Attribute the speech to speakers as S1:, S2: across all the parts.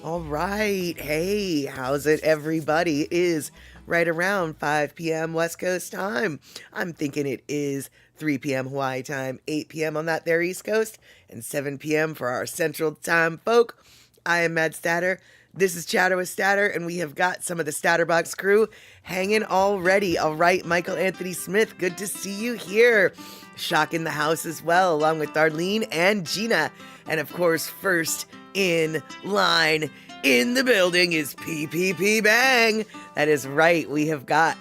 S1: All right. Hey, how's it, everybody? It is right around 5 p.m. West Coast time. I'm thinking it is 3 p.m. Hawaii time, 8 p.m. on that there East Coast, and 7 p.m. for our Central Time folk. I am Mad Statter. This is Chatter with Statter, and we have got some of the Statterbox crew hanging already. All right, Michael Anthony Smith, good to see you here. Shocking the house as well, along with Darlene and Gina. And of course, first in line in the building is PPP Bang. That is right, we have got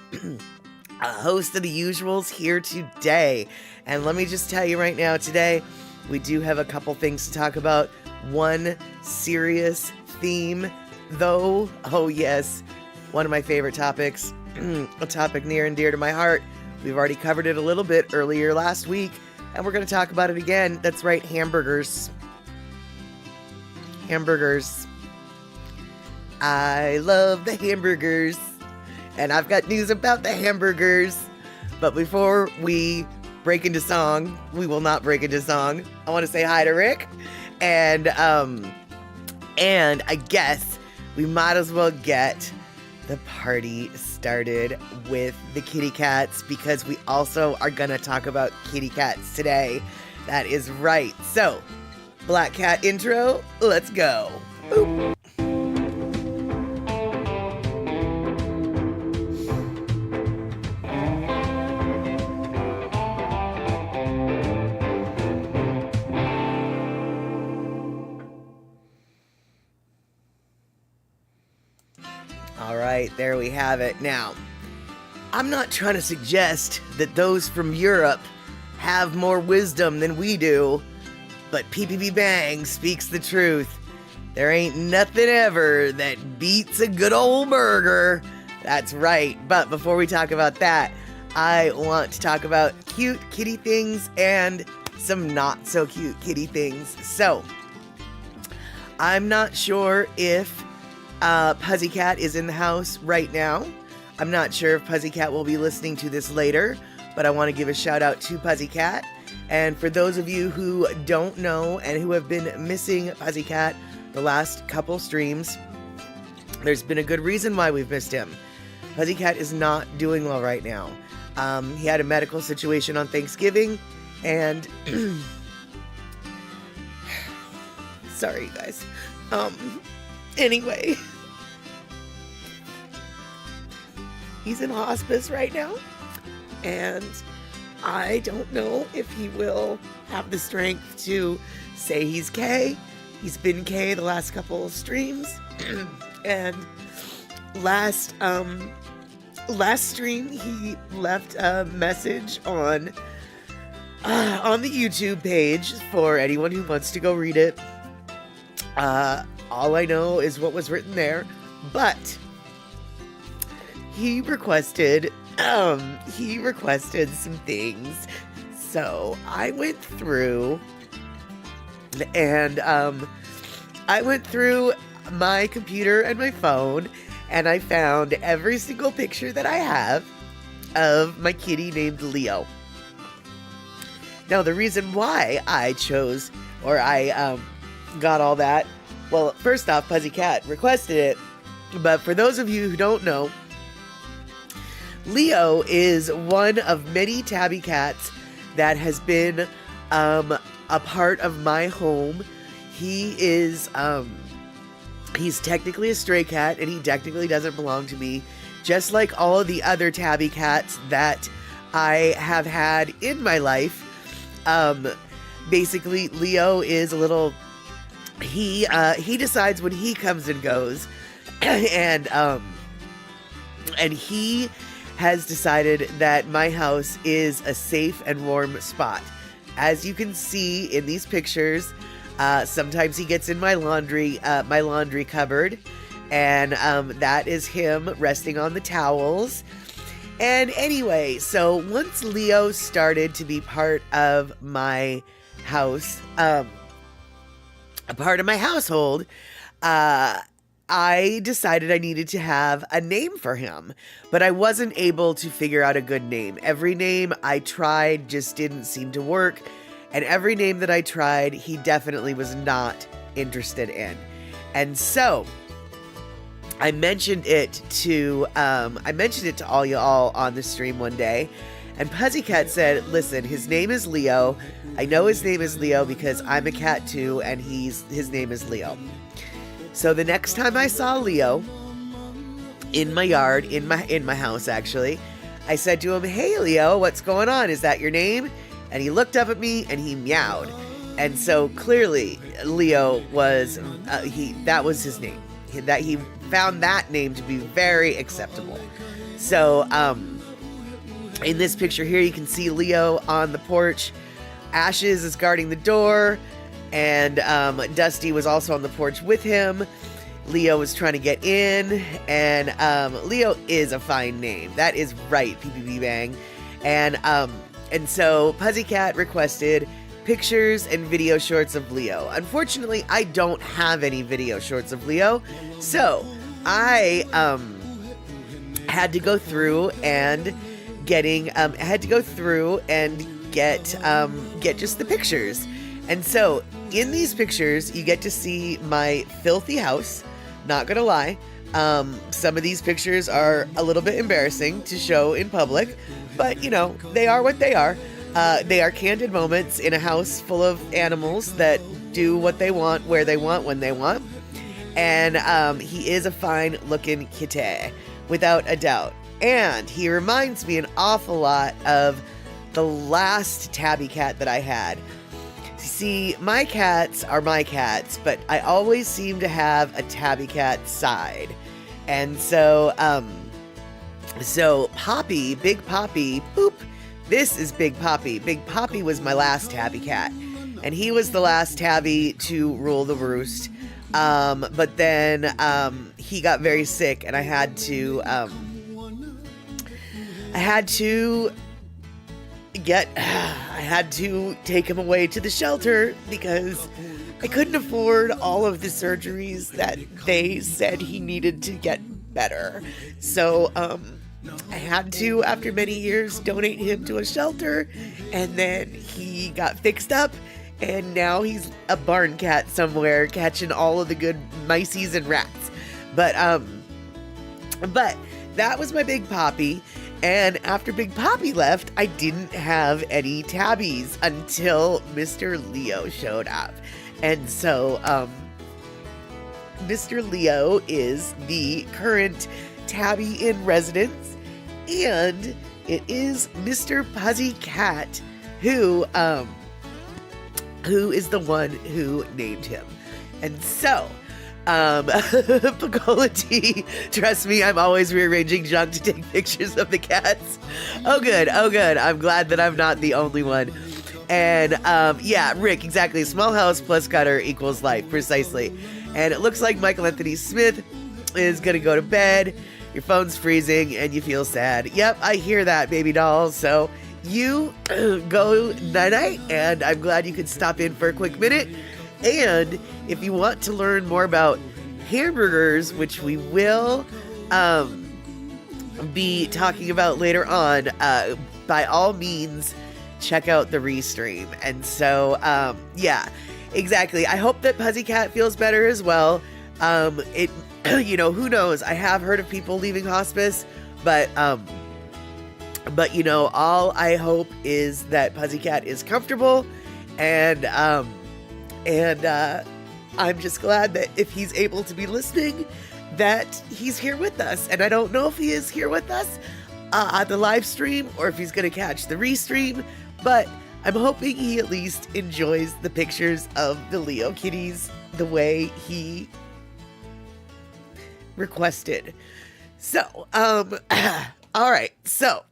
S1: a host of the usuals here today. And let me just tell you right now, today, we do have a couple things to talk about. One serious theme, though. Oh yes, one of my favorite topics, a topic near and dear to my heart. We've already covered it a little bit earlier last week, and we're going to talk about it again. That's right, hamburgers. Hamburgers. I love the hamburgers, and I've got news about the hamburgers. But before we break into song, we will not break into song. I want to say hi to Rick, and I guess we might as well get the party started with the kitty cats, because we also are gonna talk about kitty cats today. That is right. So, Black Cat intro, let's go. Boop. All right, there we have it. Now, I'm not trying to suggest that those from Europe have more wisdom than we do, but PPP Bang speaks the truth. There ain't nothing ever that beats a good old burger. That's right. But before we talk about that, I want to talk about cute kitty things and some not so cute kitty things. So, I'm not sure if Pussycat is in the house right now. I'm not sure if Pussycat will be listening to this later, but I want to give a shout out to Pussycat. And for those of you who don't know and who have been missing Pussycat the last couple streams, there's been a good reason why we've missed him. Pussycat is not doing well right now. He had a medical situation on Thanksgiving, and sorry, you guys. Anyway, he's in hospice right now, and I don't know if he will have the strength to say he's K. He's been K the last couple of streams, and last stream he left a message on the YouTube page for anyone who wants to go read it. All I know is what was written there, but he requested some things. So I went through and I went through my computer and my phone, and I found every single picture that I have of my kitty named Leo. Now, the reason why I chose, or I got all that, well, first off, Pussycat requested it, but for those of you who don't know, Leo is one of many tabby cats that has been a part of my home. He is, he's technically a stray cat, and he technically doesn't belong to me, just like all of the other tabby cats that I have had in my life. Basically, Leo is a little... He decides when he comes and goes, and he has decided that my house is a safe and warm spot. As you can see in these pictures, sometimes he gets in my laundry cupboard, and that is him resting on the towels. And anyway, so once Leo started to be part of my house, a part of my household, I decided I needed to have a name for him, but I wasn't able to figure out a good name. Every name I tried just didn't seem to work, and every name that I tried, he definitely was not interested in. And so I mentioned it to all y'all on the stream one day, and Pussycat said, "Listen, his name is Leo. I know his name is Leo because I'm a cat too, and his name is Leo." So the next time I saw Leo in my yard, in my house actually, I said to him, "Hey Leo, what's going on? Is that your name?" And he looked up at me and he meowed. And so clearly Leo was that was his name. That he found that name to be very acceptable. So in this picture here, you can see Leo on the porch. Ashes is guarding the door, and Dusty was also on the porch with him. Leo was trying to get in, and Leo is a fine name. That is right, PPP Bang. And so Pussycat requested pictures and video shorts of Leo. Unfortunately, I don't have any video shorts of Leo, so I had to go through and get just the pictures. And so in these pictures, you get to see my filthy house. Not gonna lie, some of these pictures are a little bit embarrassing to show in public, but you know, they are what they are. They are candid moments in a house full of animals that do what they want, where they want, when they want. And he is a fine looking kitty, without a doubt. And he reminds me an awful lot of the last tabby cat that I had. See, my cats are my cats, but I always seem to have a tabby cat side. And so, Poppy, Big Poppy, boop, this is Big Poppy. Big Poppy was my last tabby cat, and he was the last tabby to rule the roost. But then, he got very sick, and I had to take him away to the shelter because I couldn't afford all of the surgeries that they said he needed to get better. So, I had to, after many years, donate him to a shelter, and then he got fixed up, and now he's a barn cat somewhere catching all of the good mices and rats. But that was my Big Poppy. And after Big Poppy left, I didn't have any tabbies until Mr. Leo showed up. And so, Mr. Leo is the current tabby in residence, and it is Mr. Pussycat who is the one who named him. And so, Pacola T, trust me, I'm always rearranging junk to take pictures of the cats. Oh good. I'm glad that I'm not the only one. And yeah, Rick, exactly. Small house plus gutter equals life, precisely. And it looks like Michael Anthony Smith is gonna go to bed. Your phone's freezing and you feel sad. Yep, I hear that, baby doll. So you go night-night, and I'm glad you could stop in for a quick minute. And if you want to learn more about hamburgers, which we will be talking about later on, by all means, check out the Restream. And so, yeah, exactly. I hope that Pussycat feels better as well. You know, who knows? I have heard of people leaving hospice, but you know, all I hope is that Pussycat is comfortable, and I'm just glad that if he's able to be listening, that he's here with us. And I don't know if he is here with us on the live stream or if he's going to catch the Restream, but I'm hoping he at least enjoys the pictures of the Leo kitties the way he requested. So, all right, so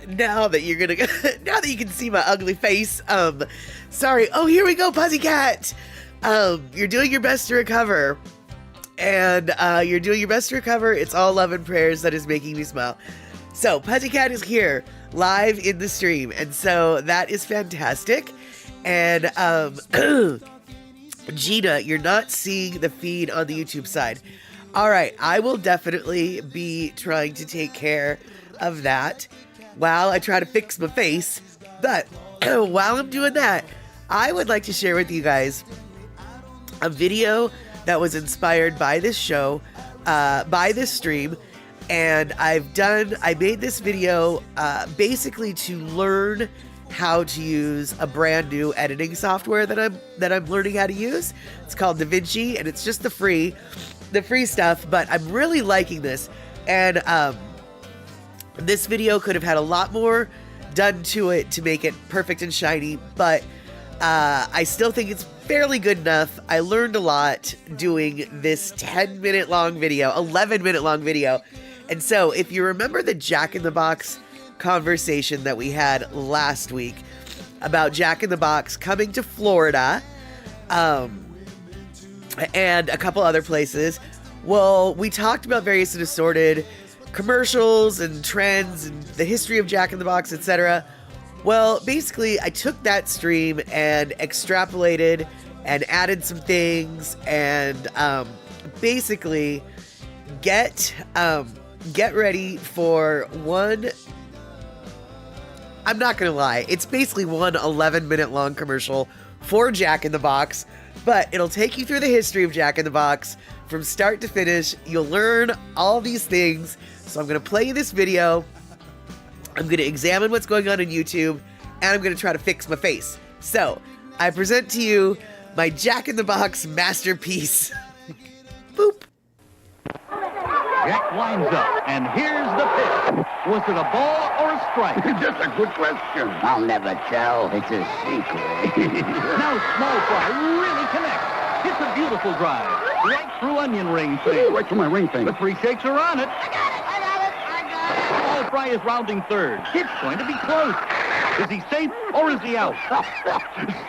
S1: now that you can see my ugly face, sorry. Oh, here we go, Pussycat. You're doing your best to recover, and you're doing your best to recover. It's all love and prayers that is making me smile. So Pussycat is here live in the stream, and so that is fantastic. And Gina, you're not seeing the feed on the YouTube side. All right, I will definitely be trying to take care of that. while I try to fix my face. But while I'm doing that, I would like to share with you guys a video that was inspired by this show, by this stream. And I made this video basically to learn how to use a brand new editing software that I'm learning how to use. It's called DaVinci, and it's just the free stuff, but I'm really liking this. And this video could have had a lot more done to it to make it perfect and shiny, but I still think it's fairly good enough. I learned a lot doing this 10-minute long video, 11-minute long video. And so if you remember the Jack in the Box conversation that we had last week about Jack in the Box coming to Florida, and a couple other places, well, we talked about various and assorted commercials and trends and the history of Jack in the Box, etc. Well, basically, I took that stream and extrapolated and added some things, and basically get ready for one. I'm not gonna lie, it's basically one 11-minute long commercial for Jack in the Box, but it'll take you through the history of Jack in the Box from start to finish. You'll learn all these things. So I'm gonna play you this video. I'm gonna examine what's going on YouTube, and I'm gonna try to fix my face. So I present to you my Jack in the Box masterpiece. Boop.
S2: Jack winds up, and here's the pitch. Was it a ball or a strike?
S3: Just a good question. I'll never tell. It's a secret.
S2: Now Small Fry really connects. It's a beautiful drive, right through onion ring thing.
S3: Right through my ring thing.
S2: The three shakes are on it. I got it. Small Fry is rounding third. It's going to be close. Is he safe or is he out?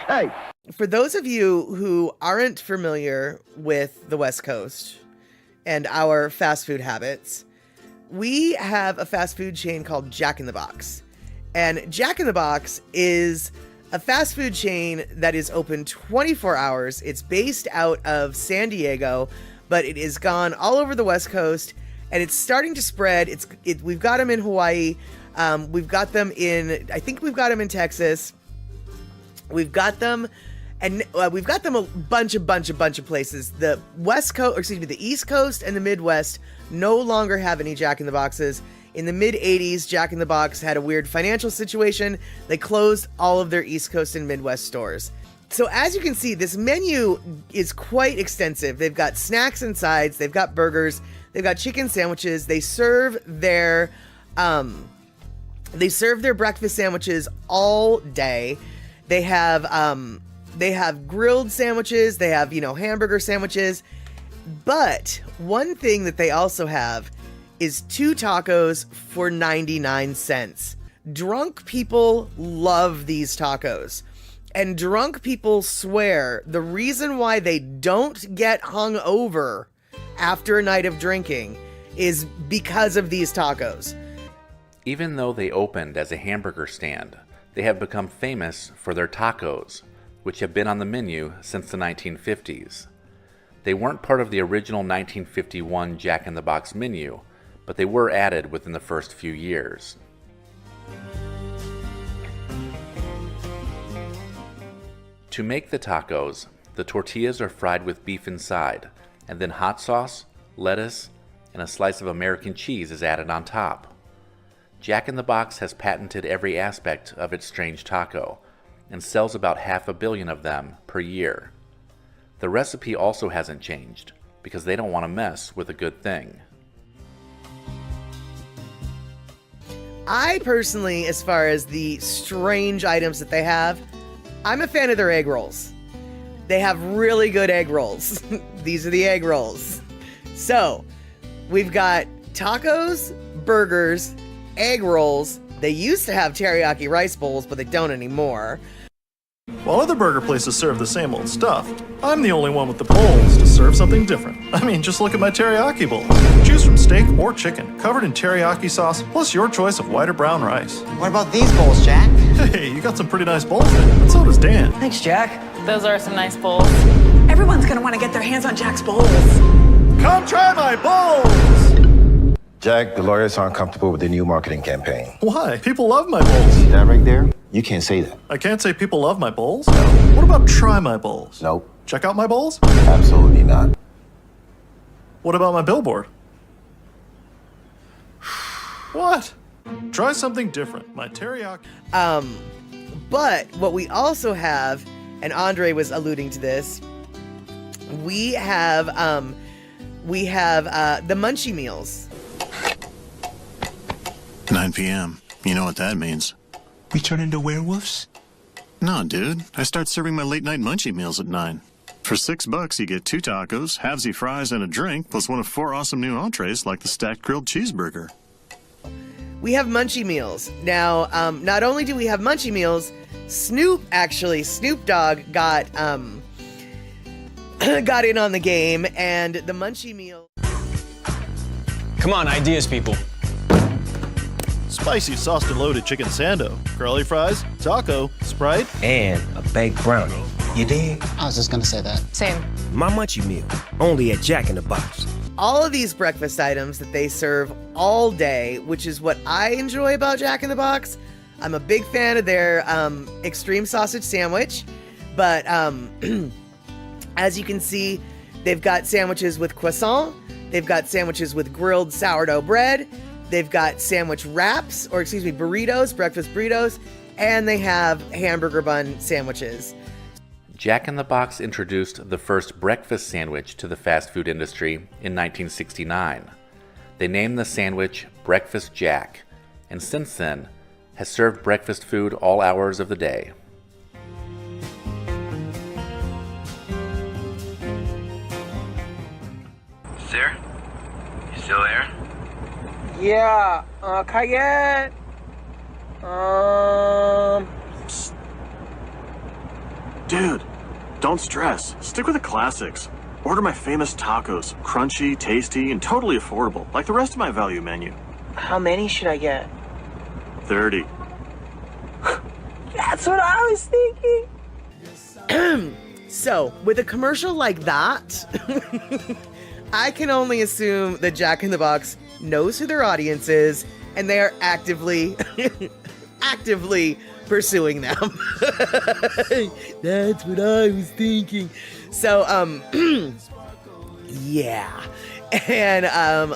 S3: Hey.
S1: For those of you who aren't familiar with the West Coast and our fast food habits, we have a fast food chain called Jack in the Box. And Jack in the Box is a fast food chain that is open 24 hours. It's based out of San Diego, but it is gone all over the West Coast, and it's starting to spread. We've got them in Hawaii. We've got them I think we've got them in Texas. We've got them, and we've got them a bunch of places. The East Coast and the Midwest no longer have any Jack in the Boxes. In the mid-'80s, Jack in the Box had a weird financial situation. They closed all of their East Coast and Midwest stores. So as you can see, this menu is quite extensive. They've got snacks and sides. They've got burgers. They've got chicken sandwiches. They serve their breakfast sandwiches all day. They have grilled sandwiches. They have, hamburger sandwiches. But one thing that they also have is 2 tacos for 99 cents. Drunk people love these tacos. And drunk people swear the reason why they don't get hung over after a night of drinking is because of these tacos.
S4: Even though they opened as a hamburger stand, they have become famous for their tacos, which have been on the menu since the 1950s. They weren't part of the original 1951 Jack in the Box menu, but they were added within the first few years. To make the tacos, the tortillas are fried with beef inside, and then hot sauce, lettuce, and a slice of American cheese is added on top. Jack in the Box has patented every aspect of its strange taco, and sells about 500 million of them per year. The recipe also hasn't changed, because they don't want to mess with a good thing.
S1: I personally, as far as the strange items that they have, I'm a fan of their egg rolls. They have really good egg rolls. These are the egg rolls. So, we've got tacos, burgers, egg rolls. They used to have teriyaki rice bowls, but they don't anymore.
S5: While other burger places serve the same old stuff, I'm the only one with the balls to serve something different. I mean, just look at my teriyaki bowl. Choose from steak or chicken, covered in teriyaki sauce, plus your choice of white or brown rice.
S6: What about these bowls, Jack?
S5: Hey, you got some pretty nice bowls there, and so does Dan.
S6: Thanks, Jack.
S7: Those are some nice bowls.
S8: Everyone's gonna want to get their hands on Jack's bowls.
S5: Come try my bowls!
S6: Jack, the lawyers aren't comfortable with the new marketing campaign.
S5: Why? People love my bowls.
S6: That right there? You can't say that.
S5: I can't say people love my bowls? No. What about try my bowls?
S6: Nope.
S5: Check out my bowls?
S6: Absolutely not.
S5: What about my billboard? What? Try something different. My teriyaki.
S1: But what we also have, and Andre was alluding to this, we have the Munchie Meals.
S7: 9 p.m. You know what that means.
S8: We turn into werewolves?
S7: No, dude. I start serving my late-night munchie meals at 9. For $6, you get 2 tacos, halvesy fries, and a drink, plus one of 4 awesome new entrees like the stacked grilled cheeseburger.
S1: We have Munchie Meals. Now, not only do we have Munchie Meals, Snoop Dogg got got in on the game, and the Munchie Meal.
S8: Come on, ideas, people.
S5: Spicy sauced and loaded chicken sando, curly fries, taco, Sprite,
S9: and a baked brownie. You dig?
S10: I was just gonna say that.
S11: Same.
S9: My Munchie Meal, only at Jack in the Box.
S1: All of these breakfast items that they serve all day, which is what I enjoy about Jack in the Box. I'm a big fan of their extreme sausage sandwich, but as you can see, they've got sandwiches with croissant, they've got sandwiches with grilled sourdough bread, they've got sandwich wraps, or excuse me, burritos, breakfast burritos, and they have hamburger bun sandwiches.
S4: Jack in the Box introduced the first breakfast sandwich to the fast food industry in 1969. They named the sandwich Breakfast Jack, and since then has served breakfast food all hours of the day.
S12: Sir? You still there?
S13: Yeah, Kayette.
S7: Psst. Dude, don't stress. Stick with the classics. Order my famous tacos. Crunchy, tasty, and totally affordable, like the rest of my value menu.
S13: How many should I get?
S7: 30.
S13: That's what I was thinking.
S1: So, with a commercial like that, I can only assume that Jack in the Box knows who their audience is, and they are actively pursuing them. That's what I was thinking. So, yeah. And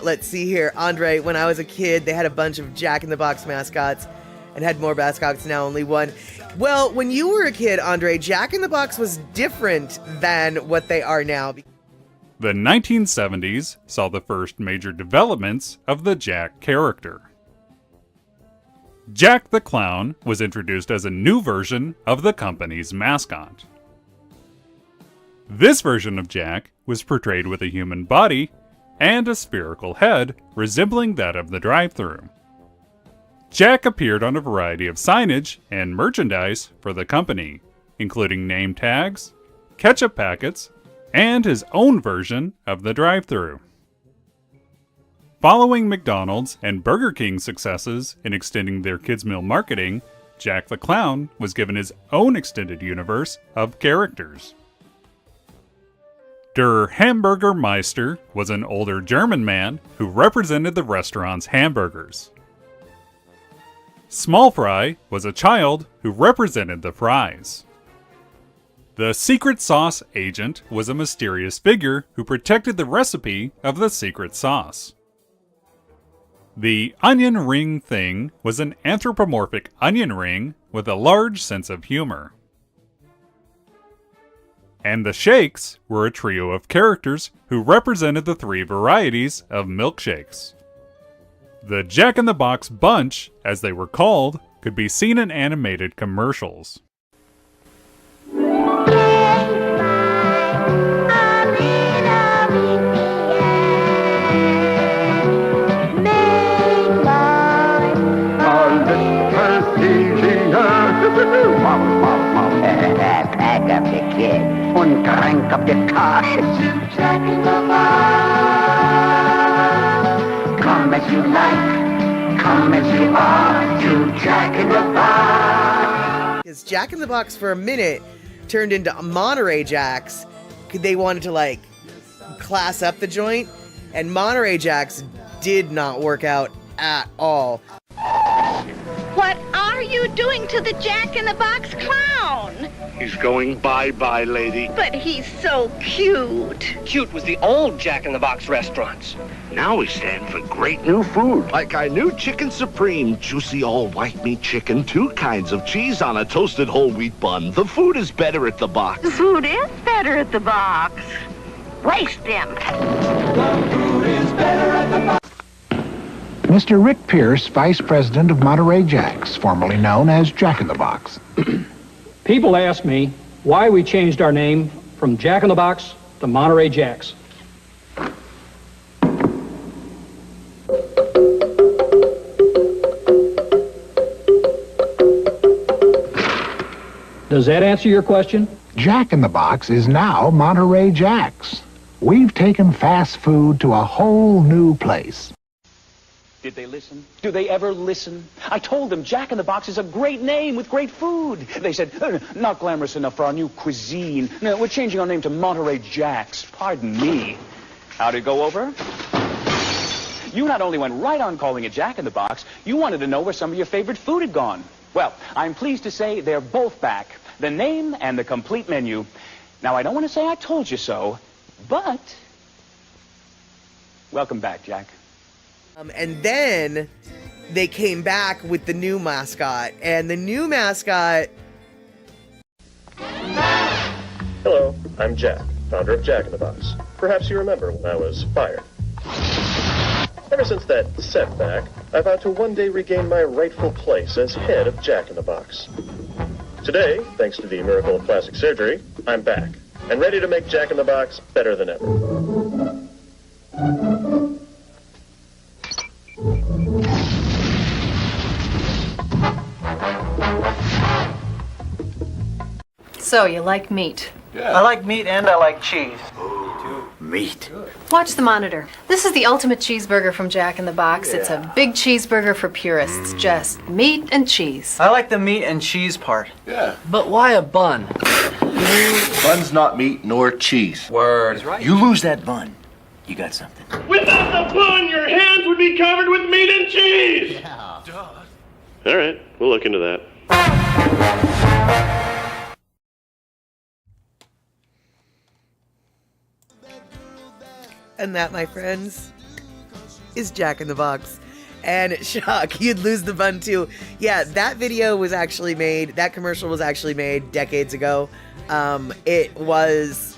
S1: let's see here. Andre, when I was a kid, they had a bunch of Jack in the Box mascots and had more mascots, now only one. Well, when you were a kid, Andre, Jack in the Box was different than what they are now.
S14: The 1970s saw the first major developments of the Jack character. Jack the Clown was introduced as a new version of the company's mascot. This version of Jack was portrayed with a human body and a spherical head resembling that of the drive-thru. Jack appeared on a variety of signage and merchandise for the company, including name tags, ketchup packets, and his own version of the drive-thru. Following McDonald's and Burger King's successes in extending their kids' meal marketing, Jack the Clown was given his own extended universe of characters. Der Hamburger Meister was an older German man who represented the restaurant's hamburgers. Small Fry was a child who represented the fries. The Secret Sauce Agent was a mysterious figure who protected the recipe of the secret sauce. The Onion Ring Thing was an anthropomorphic onion ring with a large sense of humor. And the Shakes were a trio of characters who represented the 3 varieties of milkshakes. The Jack in the Box Bunch, as they were called, could be seen in animated commercials.
S3: Pack up the kid and crank up the car. Jack in the Box. Come as you like, come as you are, to Jack in the Box.
S1: Because Jack in the Box for a minute turned into Monterey Jacks. They wanted to like class up the joint, and Monterey Jacks did not work out at all.
S10: What are you doing to the Jack-in-the-Box clown?
S11: He's going bye-bye, lady.
S10: But he's so cute.
S15: Cute was the old Jack-in-the-Box restaurants.
S11: Now we stand for great new food, like our new Chicken Supreme, juicy all white meat chicken, 2 kinds of cheese on a toasted whole wheat bun. The food is better at the box.
S10: The food is better at the box. Waste him.
S3: The food is better at the box. Mr. Rick Pierce, Vice President of Monterey Jacks, formerly known as Jack in the Box.
S16: People ask me why we changed our name from Jack in the Box to Monterey Jacks. Does that answer your question?
S3: Jack in the Box is now Monterey Jacks. We've taken fast food to a whole new place.
S17: Did they listen? Do they ever listen? I told them Jack in the Box is a great name with great food. They said, not glamorous enough for our new cuisine. No, we're changing our name to Monterey Jacks. Pardon me. How'd it go over? You not only went right on calling it Jack in the Box, you wanted to know where some of your favorite food had gone. Well, I'm pleased to say they're both back. The name and the complete menu. Now, I don't want to say I told you so, but welcome back, Jack.
S1: And then they came back with the new mascot, and the new mascot...
S18: Hello, I'm Jack, founder of Jack in the Box. Perhaps you remember when I was fired. Ever since that setback, I vowed to one day regain my rightful place as head of Jack in the Box. Today, thanks to the miracle of plastic surgery, I'm back, and ready to make Jack in the Box better than ever.
S19: So, you like meat?
S13: Yeah. I like meat and I like cheese.
S12: Meat.
S19: Watch the monitor. This is the ultimate cheeseburger from Jack in the Box. Yeah. It's a big cheeseburger for purists. Just meat and cheese.
S13: I like the meat and cheese part.
S12: Yeah.
S15: But why a bun?
S12: Bun's not meat nor cheese.
S15: Word. He's right.
S12: You lose that bun, you got something.
S20: Without the bun, your hands would be covered with meat and cheese!
S18: Yeah. All right, we'll look into that.
S1: And that, my friends, is Jack in the Box. And shock, you'd lose the bun too. Yeah, that video was actually made, that commercial was actually made decades ago. It was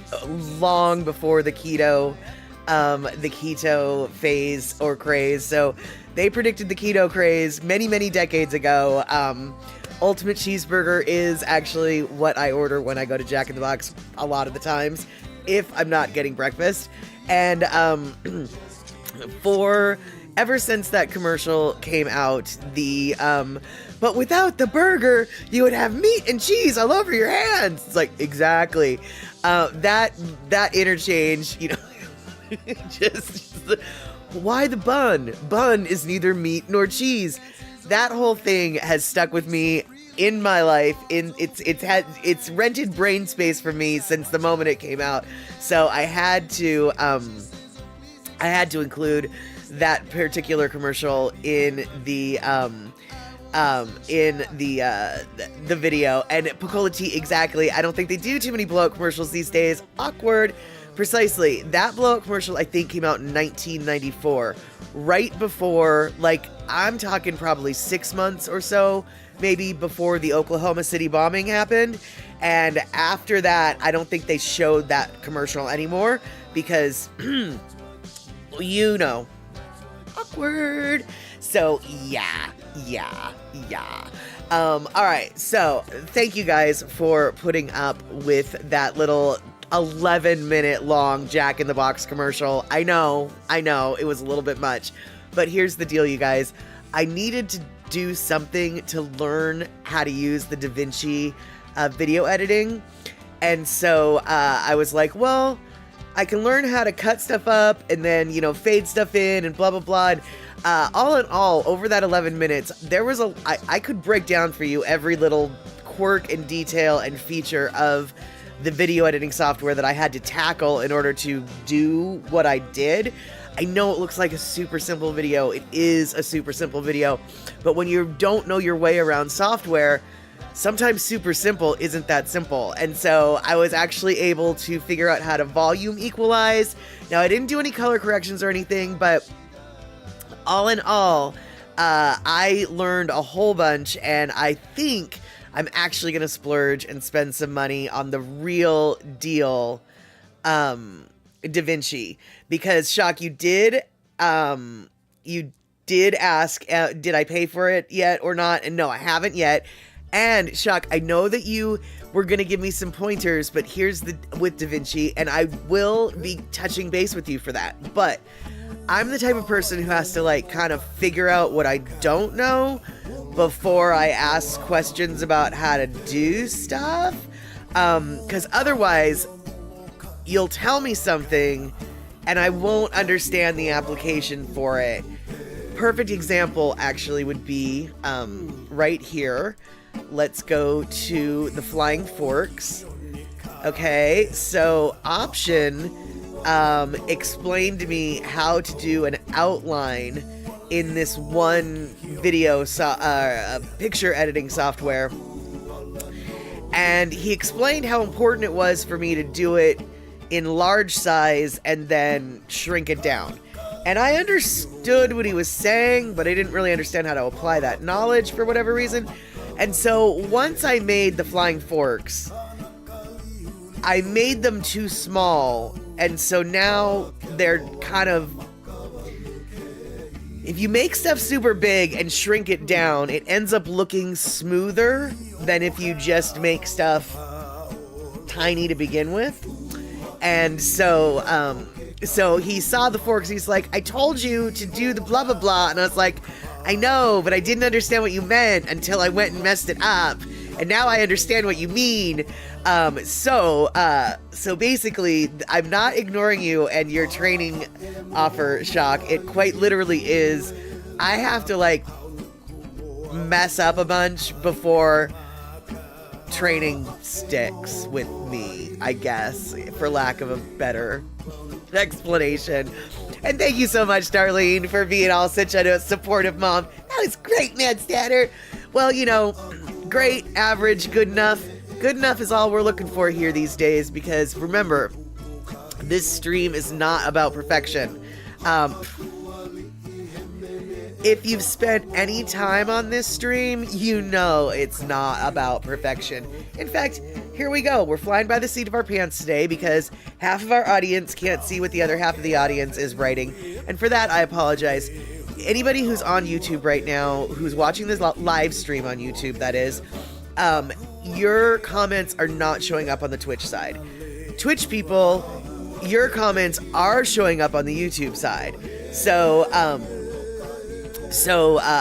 S1: long before the keto phase or craze. So they predicted the keto craze many, many decades ago. Ultimate cheeseburger is actually what I order when I go to Jack in the Box a lot of the times, if I'm not getting breakfast. And ever since that commercial came out, but without the burger, you would have meat and cheese all over your hands. It's like, exactly. That interchange, you know, just why the bun? Bun is neither meat nor cheese. That whole thing has stuck with me in my life. It's rented brain space for me since the moment it came out. So I had to include that particular commercial in the video. And Picola Tea, exactly. I don't think they do too many blowout commercials these days. Awkward. Precisely. That blowout commercial, I think, came out in 1994. Right before, like, I'm talking probably 6 months or so, maybe before the Oklahoma City bombing happened. And after that, I don't think they showed that commercial anymore because, you know, awkward. So, yeah. All right. So, thank you guys for putting up with that little 11-minute long Jack in the Box commercial. I know, it was a little bit much, but here's the deal, you guys. I needed to do something to learn how to use the DaVinci video editing, and so I was like, well, I can learn how to cut stuff up and then, you know, fade stuff in and blah, blah, blah. And, all in all, over that 11 minutes, there was I could break down for you every little quirk and detail and feature of the video editing software that I had to tackle in order to do what I did. I know it looks like a super simple video. It is a super simple video, but when you don't know your way around software, sometimes super simple isn't that simple. And so I was actually able to figure out how to volume equalize. Now, I didn't do any color corrections or anything, but all in all, I learned a whole bunch, and I think I'm actually going to splurge and spend some money on the real deal DaVinci, because Shock, you did ask, did I pay for it yet or not? And no, I haven't yet. And Shock, I know that you were going to give me some pointers, but here's with DaVinci, and I will be touching base with you for that. But I'm the type of person who has to like kind of figure out what I don't know before I ask questions about how to do stuff. 'Cause otherwise you'll tell me something and I won't understand the application for it. Perfect example actually would be right here. Let's go to the flying forks. Okay, so option explained to me how to do an outline in this one video picture editing software, and he explained how important it was for me to do it in large size and then shrink it down. And I understood what he was saying, but I didn't really understand how to apply that knowledge for whatever reason. And so once I made the flying forks, I made them too small, and so now they're kind of... If you make stuff super big and shrink it down, it ends up looking smoother than if you just make stuff tiny to begin with. And so, so he saw the forks, he's like, I told you to do the blah blah blah, and I was like, I know, but I didn't understand what you meant until I went and messed it up, and now I understand what you mean. So basically, I'm not ignoring you and your training offer, Shock. It quite literally is, I have to like mess up a bunch before training sticks with me, I guess, for lack of a better explanation. And thank you so much, Darlene, for being all such a supportive mom. That was great, man, Statter. Well, you know, great, average, good enough. Good enough is all we're looking for here these days, because remember, this stream is not about perfection. If you've spent any time on this stream, you know it's not about perfection. In fact, here we go. We're flying by the seat of our pants today because half of our audience can't see what the other half of the audience is writing. And for that, I apologize. Anybody who's on YouTube right now, who's watching this live stream on YouTube, that is, your comments are not showing up on the Twitch side. Twitch people, your comments are showing up on the YouTube side. So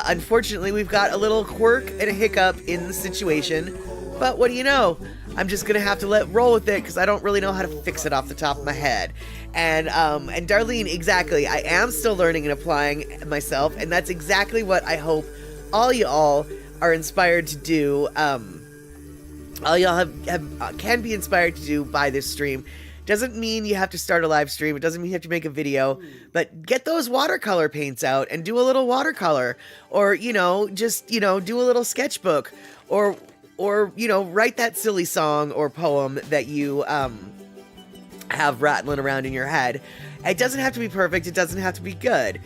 S1: unfortunately, we've got a little quirk and a hiccup in the situation, but what do you know? I'm just gonna have to roll with it because I don't really know how to fix it off the top of my head. And Darlene, exactly, I am still learning and applying myself, and that's exactly what I hope all y'all are inspired to do. All y'all can be inspired to do by this stream. Doesn't mean you have to start a live stream. It doesn't mean you have to make a video, but get those watercolor paints out and do a little watercolor, or, you know, just, you know, do a little sketchbook, or, you know, write that silly song or poem that you, have rattling around in your head. It doesn't have to be perfect. It doesn't have to be good.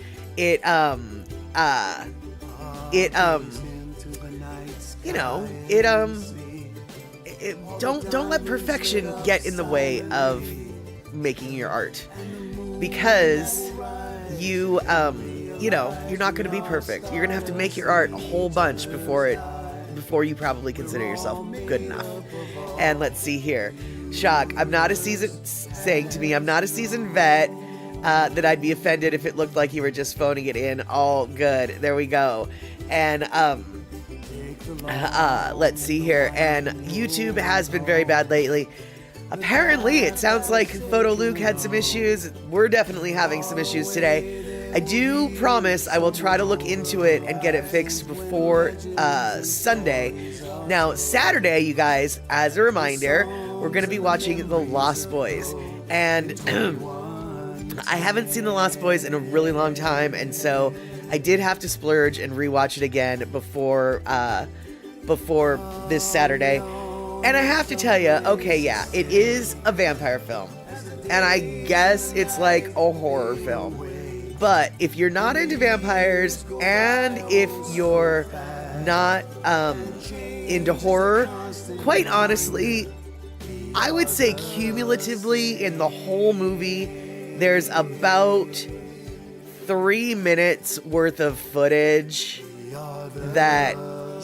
S1: Don't let perfection get in the way of making your art, because you're not going to be perfect. You're going to have to make your art a whole bunch before you probably consider yourself good enough. And let's see here. Shock, I'm not a seasoned vet, that I'd be offended if it looked like you were just phoning it in. All good. There we go. And, let's see here. And YouTube has been very bad lately. Apparently, it sounds like Photo Luke had some issues. We're definitely having some issues today. I do promise I will try to look into it and get it fixed before Sunday. Now, Saturday, you guys, as a reminder, we're going to be watching The Lost Boys. And I haven't seen The Lost Boys in a really long time, and so I did have to splurge and rewatch it again before this Saturday. And I have to tell you, okay, yeah, it is a vampire film. And I guess it's like a horror film. But if you're not into vampires, and if you're not into horror, quite honestly, I would say cumulatively in the whole movie, there's about 3 minutes worth of footage that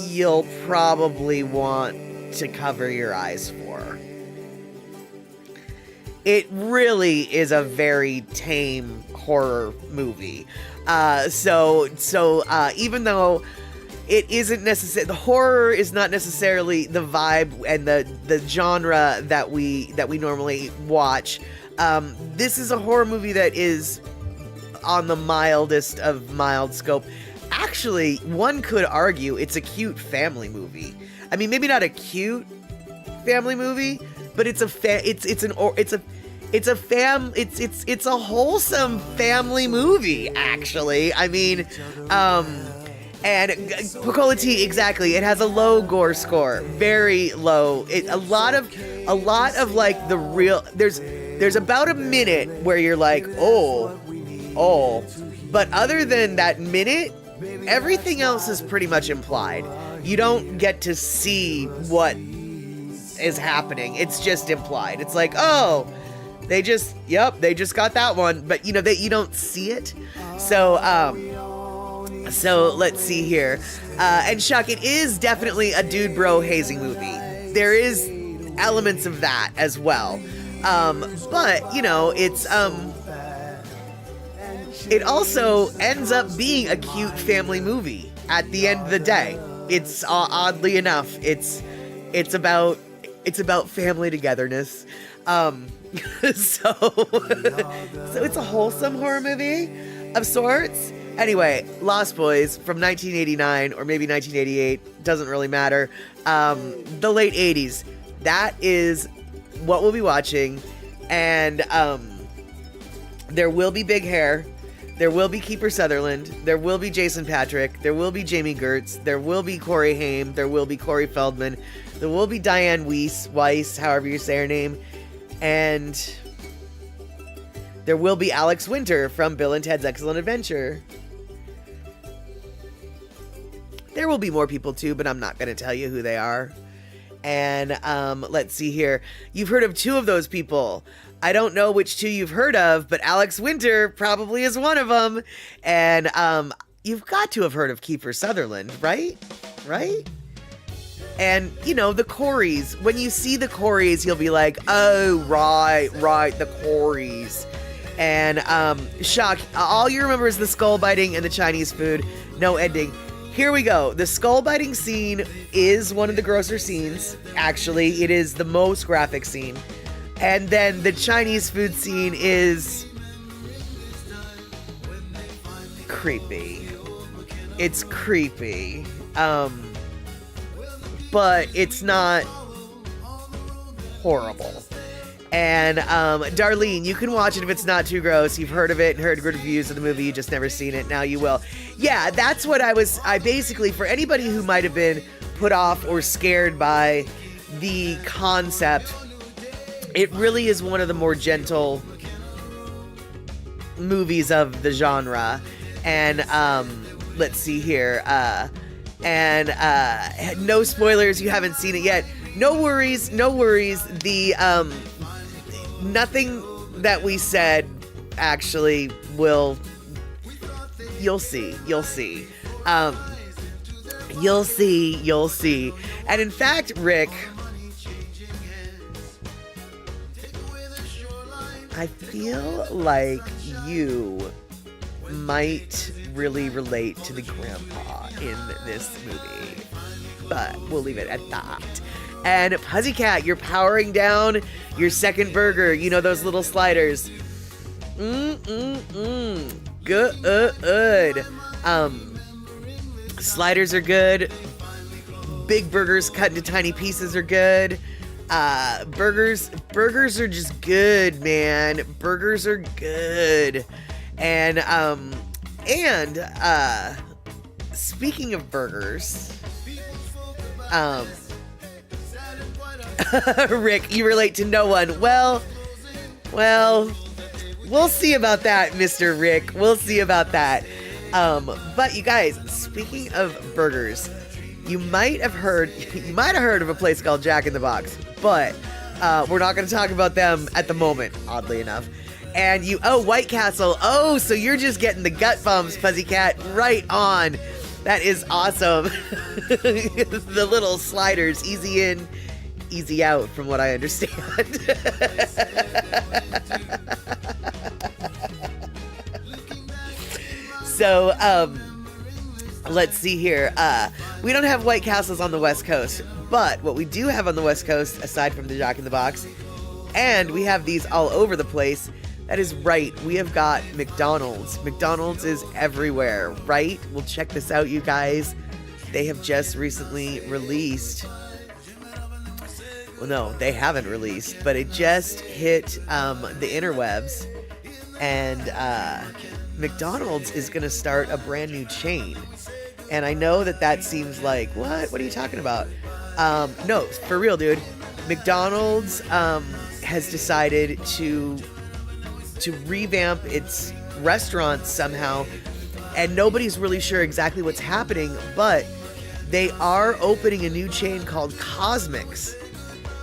S1: you'll probably want to cover your eyes for. It really is a very tame horror movie. So even though it isn't necessarily, the horror is not necessarily the vibe and the genre that we normally watch. This is a horror movie that is on the mildest of mild scope. Actually, one could argue it's a cute family movie. I mean, maybe not a cute family movie, but it's a wholesome family movie, actually. I mean, and Coca-Cola Tea, exactly. It has a low gore score, very low. A lot of like the real. There's about a minute where you're like, oh, but other than that minute, everything else is pretty much implied. You don't get to see what is happening. It's just implied. It's like, oh, they just got that one, but you don't see it. So let's see here. And Chuck, it is definitely a dude bro hazing movie. There is elements of that as well. But it's it also ends up being a cute family movie at the end of the day. It's oddly enough, it's about family togetherness. So it's a wholesome horror movie of sorts. Anyway, Lost Boys from 1989 or maybe 1988, doesn't really matter. The late 80s. That is what we'll be watching. And there will be big hair. There will be Kiefer Sutherland. There will be Jason Patrick. There will be Jamie Gertz. There will be Corey Haim. There will be Corey Feldman. There will be Diane Weiss, however you say her name. And there will be Alex Winter from Bill and Ted's Excellent Adventure. There will be more people too, but I'm not going to tell you who they are. And let's see here. You've heard of 2 of those people. I don't know which 2 you've heard of, but Alex Winter probably is one of them. And you've got to have heard of Kiefer Sutherland, right? Right? And, the Coreys. When you see the Coreys, you'll be like, oh, right, the Coreys. And, shock, all you remember is the skull biting and the Chinese food. No ending. Here we go. The skull biting scene is one of the grosser scenes. Actually, it is the most graphic scene. And then the Chinese food scene is creepy. It's creepy. But it's not horrible. And Darlene, you can watch it if it's not too gross. You've heard of it and heard good reviews of the movie. You just never seen it. Now you will. Yeah, that's what I basically, for anybody who might have been put off or scared by the concept, it really is one of the more gentle movies of the genre. And let's see here. And no spoilers. You haven't seen it yet. No worries. The nothing that we said actually will. You'll see. You'll see. And in fact, Rick, I feel like you might really relate to the grandpa in this movie, but we'll leave it at that. And Pussycat, you're powering down your second burger. You know those little sliders. Good. Sliders are good. Big burgers cut into tiny pieces are good. Burgers are just good, man. Burgers are good. And speaking of burgers, Rick, you relate to no one. Well, we'll see about that, Mr. Rick. We'll see about that. But you guys, speaking of burgers, you might have heard of a place called Jack in the Box, but we're not going to talk about them at the moment, oddly enough. And White Castle. Oh, so you're just getting the gut bumps, Pussycat. Right on. That is awesome. The little sliders, easy in, easy out, from what I understand. So, let's see here. We don't have White Castles on the West Coast, but what we do have on the West Coast, aside from the Jack in the Box, and we have these all over the place. That is right. We have got McDonald's. McDonald's is everywhere, right? Well, check this out, you guys. They have just recently released. Well, no, they haven't released, but it just hit the interwebs. And McDonald's is going to start a brand new chain. And I know that seems like, what? What are you talking about? No, for real, dude. McDonald's has decided to revamp its restaurants somehow, and nobody's really sure exactly what's happening, but they are opening a new chain called CosMc.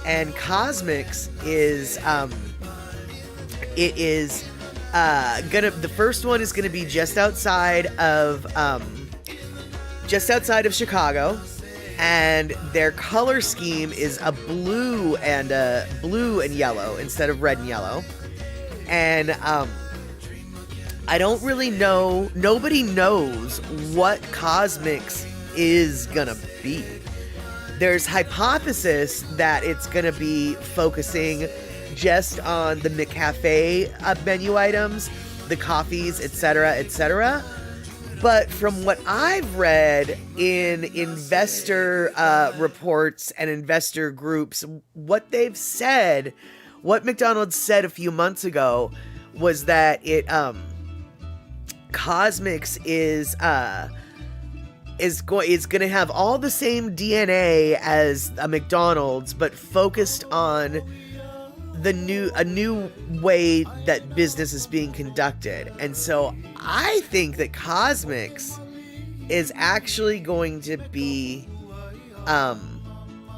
S1: And CosMc is the first one is gonna be just outside of Chicago, and their color scheme is a blue and yellow instead of red and yellow. And I don't really know. Nobody knows what CosMc is gonna be. There's hypothesis that it's gonna be focusing just on the McCafe menu items, the coffees, etc., etc. But from what I've read in investor reports and investor groups, what McDonald's said a few months ago was that CosMc is going to have all the same DNA as a McDonald's, but focused on a new way that business is being conducted. And so I think that CosMc is actually going to be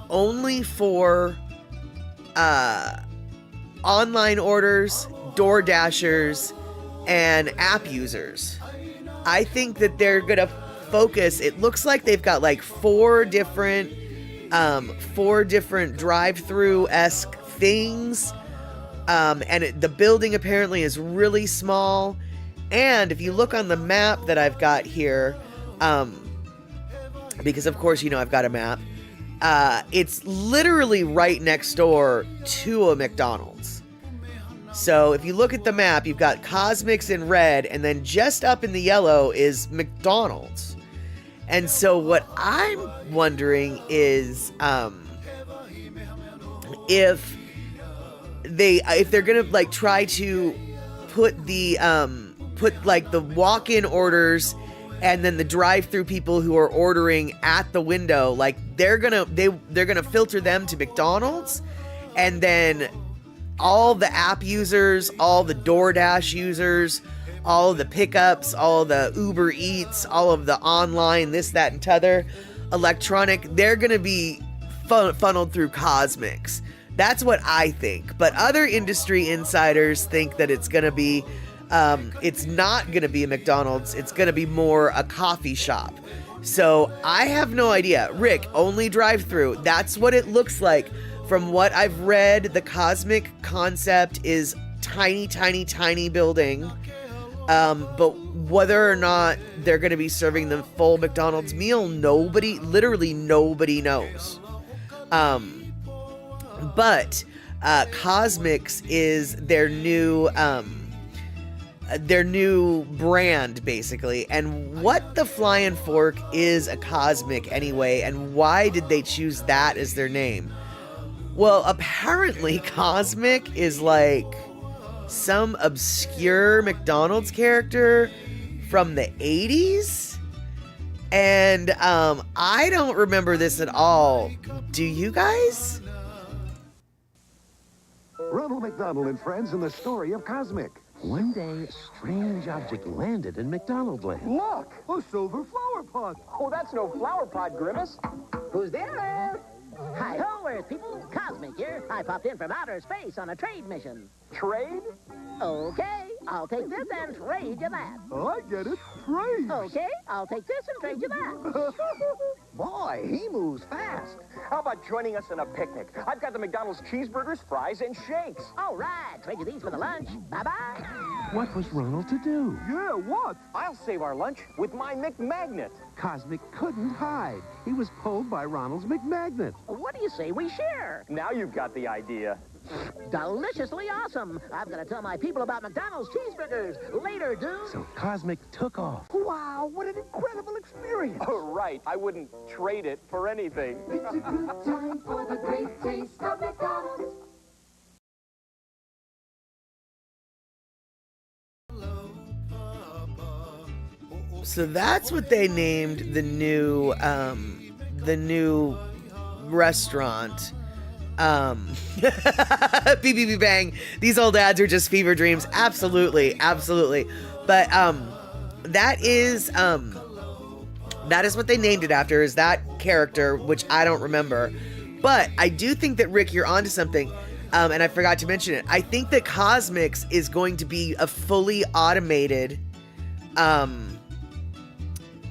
S1: only for online orders, Door Dashers, and app users. I think that they're gonna focus. It looks like they've got like four different drive-through-esque things, and the building apparently is really small. And if you look on the map that I've got here, because of course I've got a map. It's literally right next door to a McDonald's. So if you look at the map, you've got CosMc in red, and then just up in the yellow is McDonald's. And so what I'm wondering is if they're gonna like try to put the walk-in orders and then the drive-through people who are ordering at the window, like they're gonna filter them to McDonald's, and then all the app users, all the DoorDash users, all of the pickups, all the Uber Eats, all of the online this, that, and t'other electronic, they're gonna be funneled through CosMc. That's what I think. But other industry insiders think that it's gonna be it's not going to be a McDonald's. It's going to be more a coffee shop. So I have no idea. Rick, only drive-through. That's what it looks like. From what I've read, the CosMc concept is tiny, tiny, tiny building. But whether or not they're going to be serving the full McDonald's meal, literally nobody knows. But CosMc is their new brand, basically. And what the flying fork is a CosMc anyway, and why did they choose that as their name? Well, apparently CosMc is like some obscure McDonald's character from the 80s. And I don't remember this at all. Do you guys?
S21: Ronald McDonald and Friends and the story of CosMc. One day, a strange object landed in McDonald Land.
S17: Look! A silver flower pot. Oh, that's no flower pot, Grimace.
S22: Who's there? Hi-ho, Earth people. CosMc here. I popped in from outer space on a trade mission.
S17: Trade?
S22: Okay, I'll take this and trade you that.
S21: I get it. Trade.
S22: Okay, I'll take this and trade you that.
S21: Boy, he moves fast.
S17: How about joining us in a picnic? I've got the McDonald's cheeseburgers, fries, and shakes.
S22: All right, trade you these for the lunch. Bye-bye.
S21: What was Ronald to do?
S17: Yeah, what? I'll save our lunch with my McMagnet.
S21: CosMc couldn't hide. He was pulled by Ronald's McMagnet.
S22: What do you say we share?
S17: Now you've got the idea.
S22: Deliciously awesome. I've got to tell my people about McDonald's cheeseburgers. Later, dude.
S21: So CosMc took off.
S17: Wow, what an incredible experience. Oh, right. I wouldn't trade it for anything.
S23: It's a good time for the great taste of McDonald's.
S1: So that's what they named the new restaurant. BBB bang. These old ads are just fever dreams. Absolutely. But that is what they named it after, is that character, which I don't remember. But I do think that, Rick, you're onto something. And I forgot to mention it. I think that CosMc's is going to be a fully automated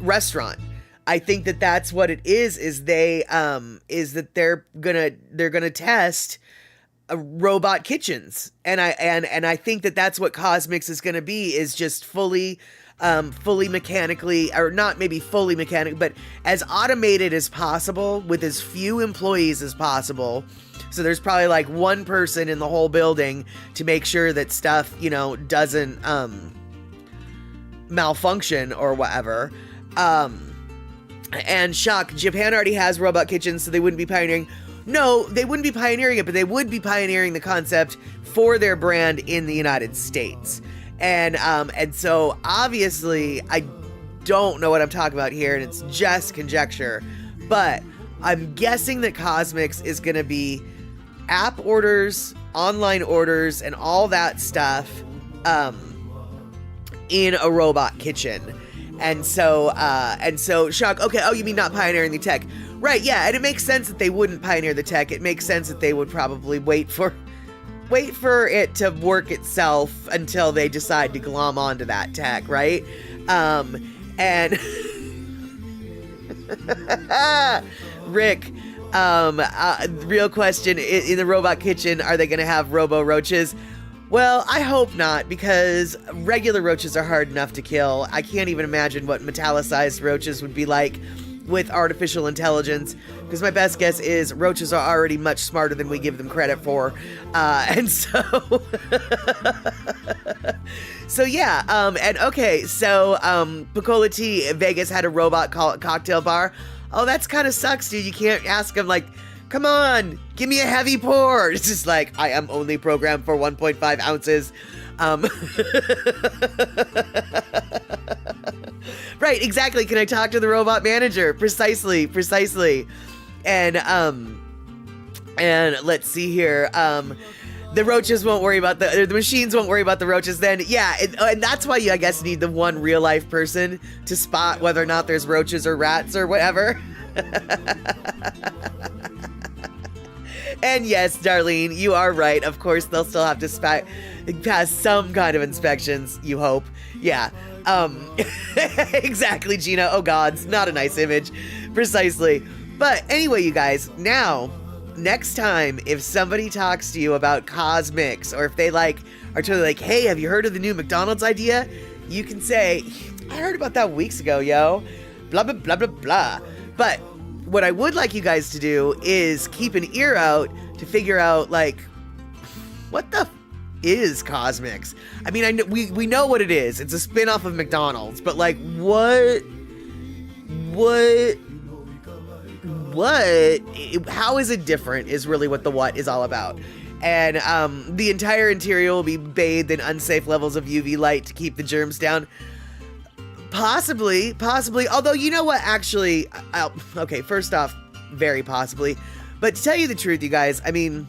S1: restaurant. I think that that's what it is they is that they're gonna test robot kitchens, and I think that that's what CosMc's is gonna be, is just fully mechanically, or not maybe fully mechanic, but as automated as possible with as few employees as possible. So there's probably like one person in the whole building to make sure that stuff, doesn't malfunction or whatever. And shock, Japan already has robot kitchens, so they wouldn't be pioneering. No, they wouldn't be pioneering it, but they would be pioneering the concept for their brand in the United States. And so obviously I don't know what I'm talking about here, and it's just conjecture, but I'm guessing that CosMc's is going to be app orders, online orders, and all that stuff in a robot kitchen. And so, shock. Okay. Oh, you mean not pioneering the tech? Right. Yeah. And it makes sense that they wouldn't pioneer the tech. It makes sense that they would probably wait for it to work itself until they decide to glom onto that tech. Right. And Rick, real question, in the robot kitchen, are they going to have robo roaches? Well, I hope not, because regular roaches are hard enough to kill. I can't even imagine what metallicized roaches would be like with artificial intelligence, because my best guess is roaches are already much smarter than we give them credit for. And so, Picola Tea, Vegas had a robot cocktail bar. Oh, that's kind of sucks, dude. You can't ask them, like, come on, give me a heavy pour. It's just like, I am only programmed for 1.5 ounces. Right, exactly. Can I talk to the robot manager? Precisely. And let's see here. The roaches won't worry about the machines won't worry about the roaches then. Yeah, and that's why you, I guess, need the one real life person to spot whether or not there's roaches or rats or whatever. And yes, Darlene, you are right. Of course, they'll still have to pass some kind of inspections, you hope. Yeah. Exactly, Gina. Oh God, it's not a nice image. Precisely. But anyway, you guys, now, next time, if somebody talks to you about CosMc's, or if they are totally like, hey, have you heard of the new McDonald's idea? You can say, I heard about that weeks ago, yo. Blah, blah, blah, blah, blah. But what I would like you guys to do is keep an ear out to figure out, like, what the is CosMc's? I mean, we know what it is. It's a spin-off of McDonald's, but like, what how is it different is really what the what is all about. And the entire interior will be bathed in unsafe levels of UV light to keep the germs down. Possibly. Although, you know what, actually, okay, first off, very possibly. But to tell you the truth, you guys, I mean,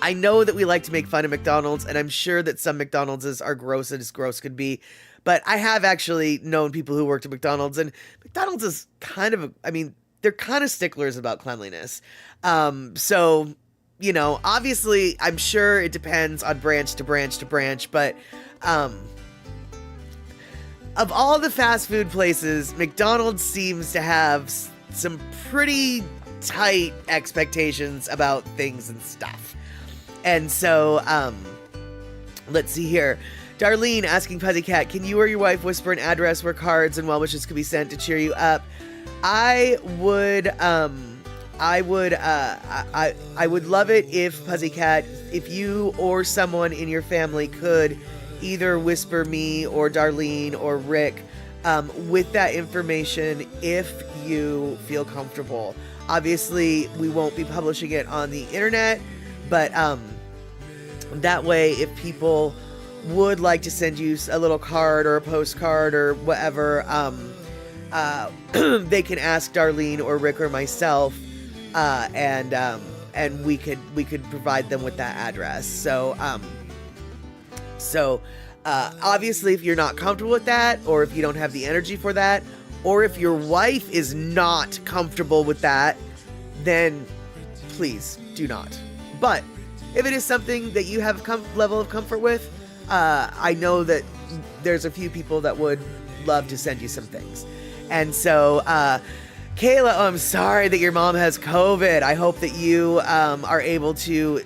S1: I know that we like to make fun of McDonald's, and I'm sure that some McDonald's are gross as gross could be. But I have actually known people who worked at McDonald's, and McDonald's is kind of, they're kind of sticklers about cleanliness. So, you know, obviously, I'm sure it depends on branch to branch to branch, but of all the fast food places, McDonald's seems to have some pretty tight expectations about things and stuff. And so, let's see here. Darlene asking Pussycat, can you or your wife whisper an address where cards and well wishes could be sent to cheer you up? I would love it if Pussycat, if you or someone in your family could either whisper me or Darlene or Rick with that information if you feel comfortable. Obviously, we won't be publishing it on the internet, but that way, if people would like to send you a little card or a postcard or whatever, they can ask Darlene or Rick or myself, and we could provide them with that address. So obviously, if you're not comfortable with that, or if you don't have the energy for that, or if your wife is not comfortable with that, then please do not. But if it is something that you have level of comfort with, I know that there's a few people that would love to send you some things. And so, Kayla, I'm sorry that your mom has COVID. I hope that you are able to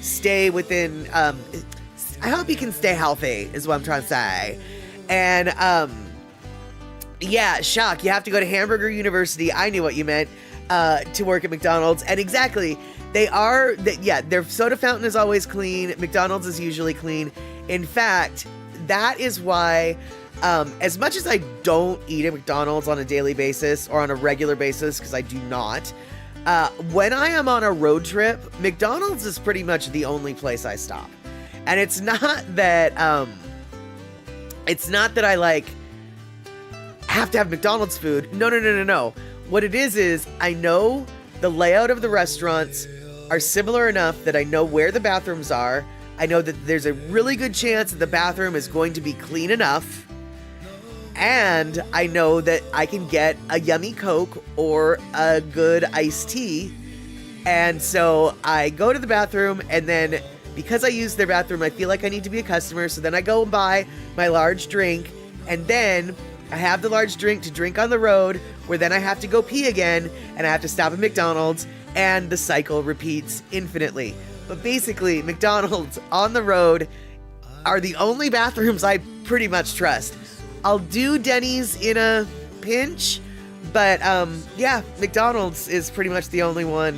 S1: stay within, I hope you can stay healthy, is what I'm trying to say. And, yeah, shock, you have to go to Hamburger University, I knew what you meant, to work at McDonald's. And exactly, their soda fountain is always clean, McDonald's is usually clean. In fact, that is why, as much as I don't eat at McDonald's on a daily basis or on a regular basis, because I do not, when I am on a road trip, McDonald's is pretty much the only place I stop. And it's not that I like have to have McDonald's food. No. What it is I know the layout of the restaurants are similar enough that I know where the bathrooms are. I know that there's a really good chance that the bathroom is going to be clean enough. And I know that I can get a yummy Coke or a good iced tea. And so I go to the bathroom, and then because I use their bathroom, I feel like I need to be a customer. So then I go and buy my large drink, and then I have the large drink to drink on the road, where then I have to go pee again, and I have to stop at McDonald's, and the cycle repeats infinitely. But basically, McDonald's on the road are the only bathrooms I pretty much trust. I'll do Denny's in a pinch, but yeah, McDonald's is pretty much the only one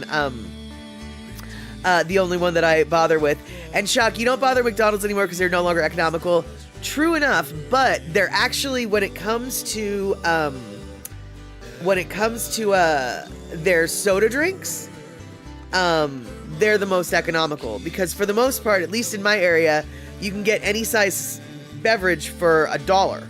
S1: that I bother with. And Shock, you don't bother McDonald's anymore because they're no longer economical. True enough, but they're actually, when it comes to their soda drinks, they're the most economical, because for the most part, at least in my area, you can get any size beverage for $1.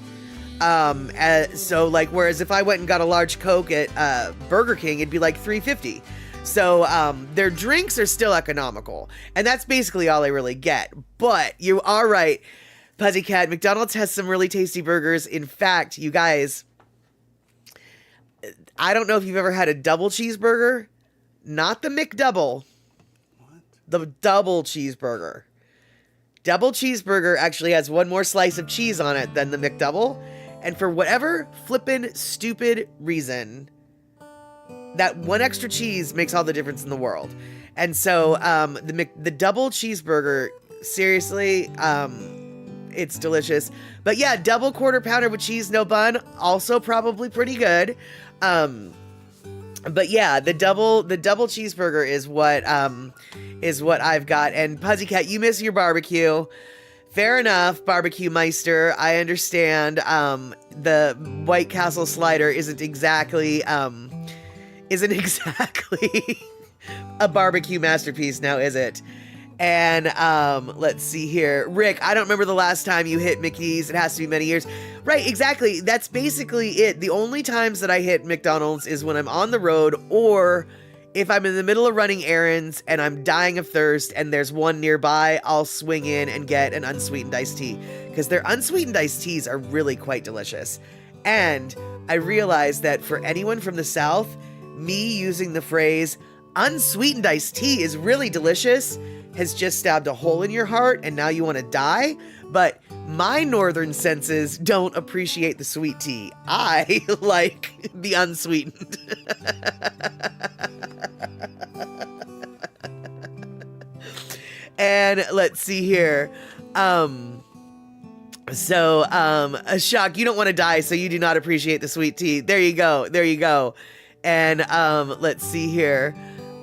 S1: So like, whereas if I went and got a large Coke at Burger King, it'd be like $3.50. So their drinks are still economical, and that's basically all I really get. But you are right, Pussycat, McDonald's has some really tasty burgers. In fact, you guys, I don't know if you've ever had a double cheeseburger. Not the McDouble. What? The double cheeseburger. Double cheeseburger actually has one more slice of cheese on it than the McDouble. And for whatever flippin' stupid reason, that one extra cheese makes all the difference in the world. And so the double cheeseburger, seriously, it's delicious. But yeah, double quarter pounder with cheese, no bun, also probably pretty good. But yeah, the double cheeseburger is what I've got. And Pussycat, you miss your barbecue. Fair enough, Barbecue Meister. I understand. The White Castle slider isn't exactly a barbecue masterpiece now, is it? And let's see here. Rick, I don't remember the last time you hit Mickey's. It has to be many years. Right, exactly. That's basically it. The only times that I hit McDonald's is when I'm on the road, or if I'm in the middle of running errands and I'm dying of thirst and there's one nearby, I'll swing in and get an unsweetened iced tea, because their unsweetened iced teas are really quite delicious. And I realized that for anyone from the South, me using the phrase unsweetened iced tea is really delicious has just stabbed a hole in your heart and now you want to die. But my northern senses don't appreciate the sweet tea. I like the unsweetened. And let's see here. Shock, you don't want to die, so you do not appreciate the sweet tea. There you go. There you go. And let's see here.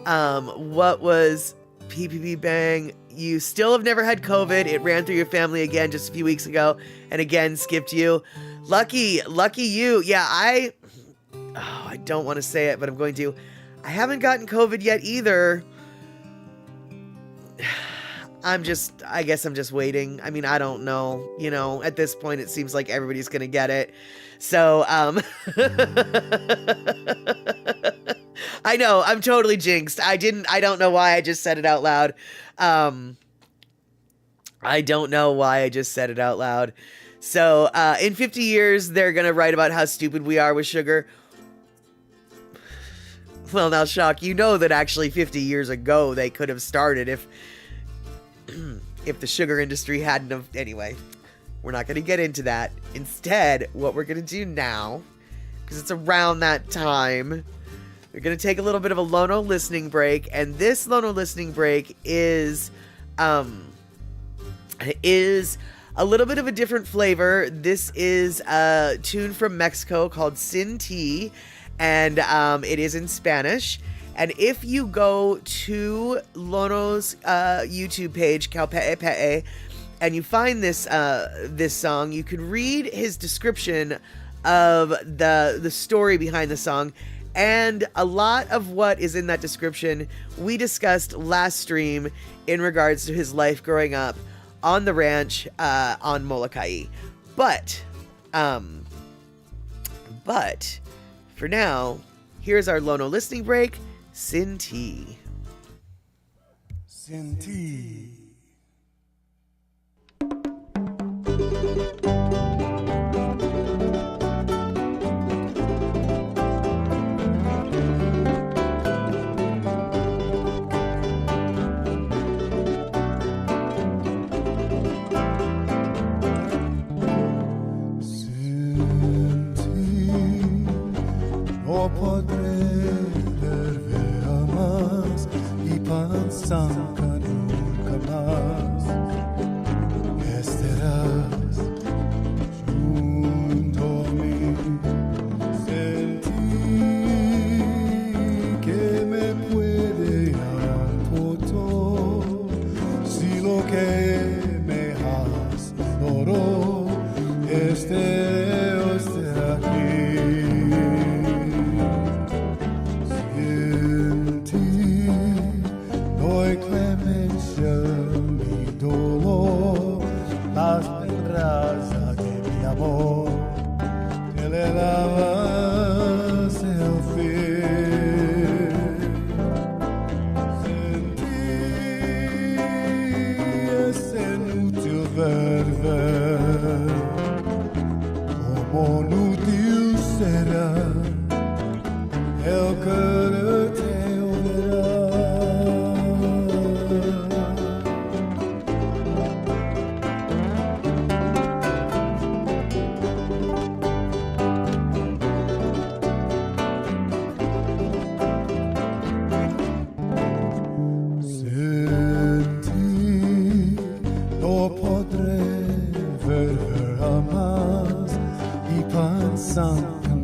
S1: What was PPP Bang? You still have never had COVID. It ran through your family again just a few weeks ago, and again skipped you. Lucky you. Yeah, I don't want to say it, but I'm going to. I haven't gotten COVID yet either. I guess I'm just waiting. I mean, I don't know. You know, at this point, it seems like everybody's gonna get it. So, I know, I'm totally jinxed. I don't know why I just said it out loud. I don't know why I just said it out loud. So, in 50 years, they're gonna write about how stupid we are with sugar. Well, now, Shock, you know that actually 50 years ago, they could have started if the sugar industry hadn't have... Anyway, we're not going to get into that. Instead, what we're going to do now, because it's around that time, we're going to take a little bit of a Lono listening break, and this Lono listening break is a little bit of a different flavor. This is a tune from Mexico called Sin Tea, and it is in Spanish. And if you go to Lono's YouTube page, Calpe'e, and you find this song, you can read his description of the story behind the song. And a lot of what is in that description we discussed last stream in regards to his life growing up on the ranch on Molokai. But for now, here's our Lono listening break. Sin Tea.
S2: Sin Tea.
S6: No podré ver más y pensar nunca más estarás junto a mí. Sentí que me puede importar si lo que me has dado esté aquí. Mi dolor, las pedras de mi amor, te le lavas el fin. Sentí es inútil ver, como inútil será el quererte olerá.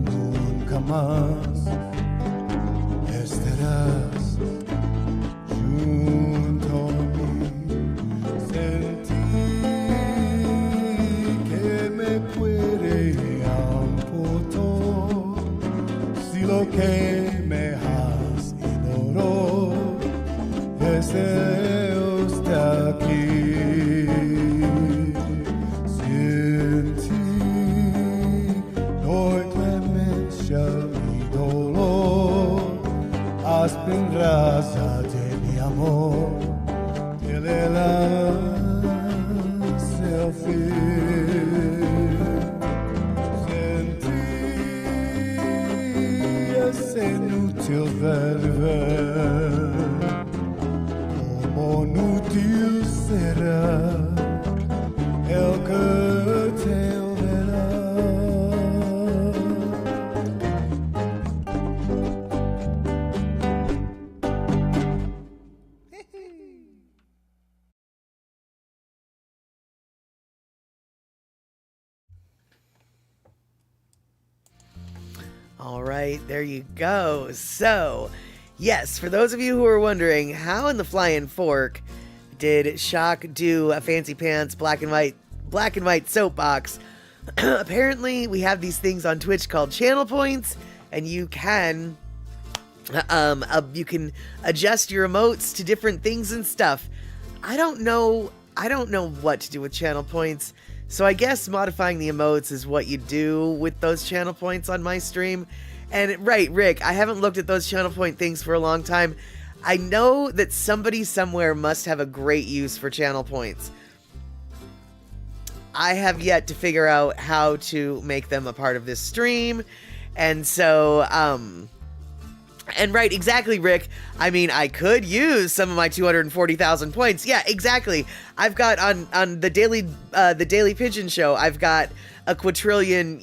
S6: Nunca más estarás junto a mí. Sentí lo que me has ignoró, deseo está aquí. Sin ti, no hay clemencia ni dolor, aspen raza de mi amor, tiene la selfie. C'est inutile verver como inútil será el que te verá.
S1: All right, there you go. So, yes, for those of you who are wondering, how in the flying fork did Shock do a fancy pants black and white soapbox? Apparently, we have these things on Twitch called channel points, and you can adjust your emotes to different things and stuff. I don't know what to do with channel points. So I guess modifying the emotes is what you do with those channel points on my stream. And right, Rick, I haven't looked at those channel point things for a long time. I know that somebody somewhere must have a great use for channel points. I have yet to figure out how to make them a part of this stream. And so, and right, exactly, Rick. I mean, I could use some of my 240,000 points. Yeah, exactly. I've got on the Daily Pigeon Show, I've got a quadrillion,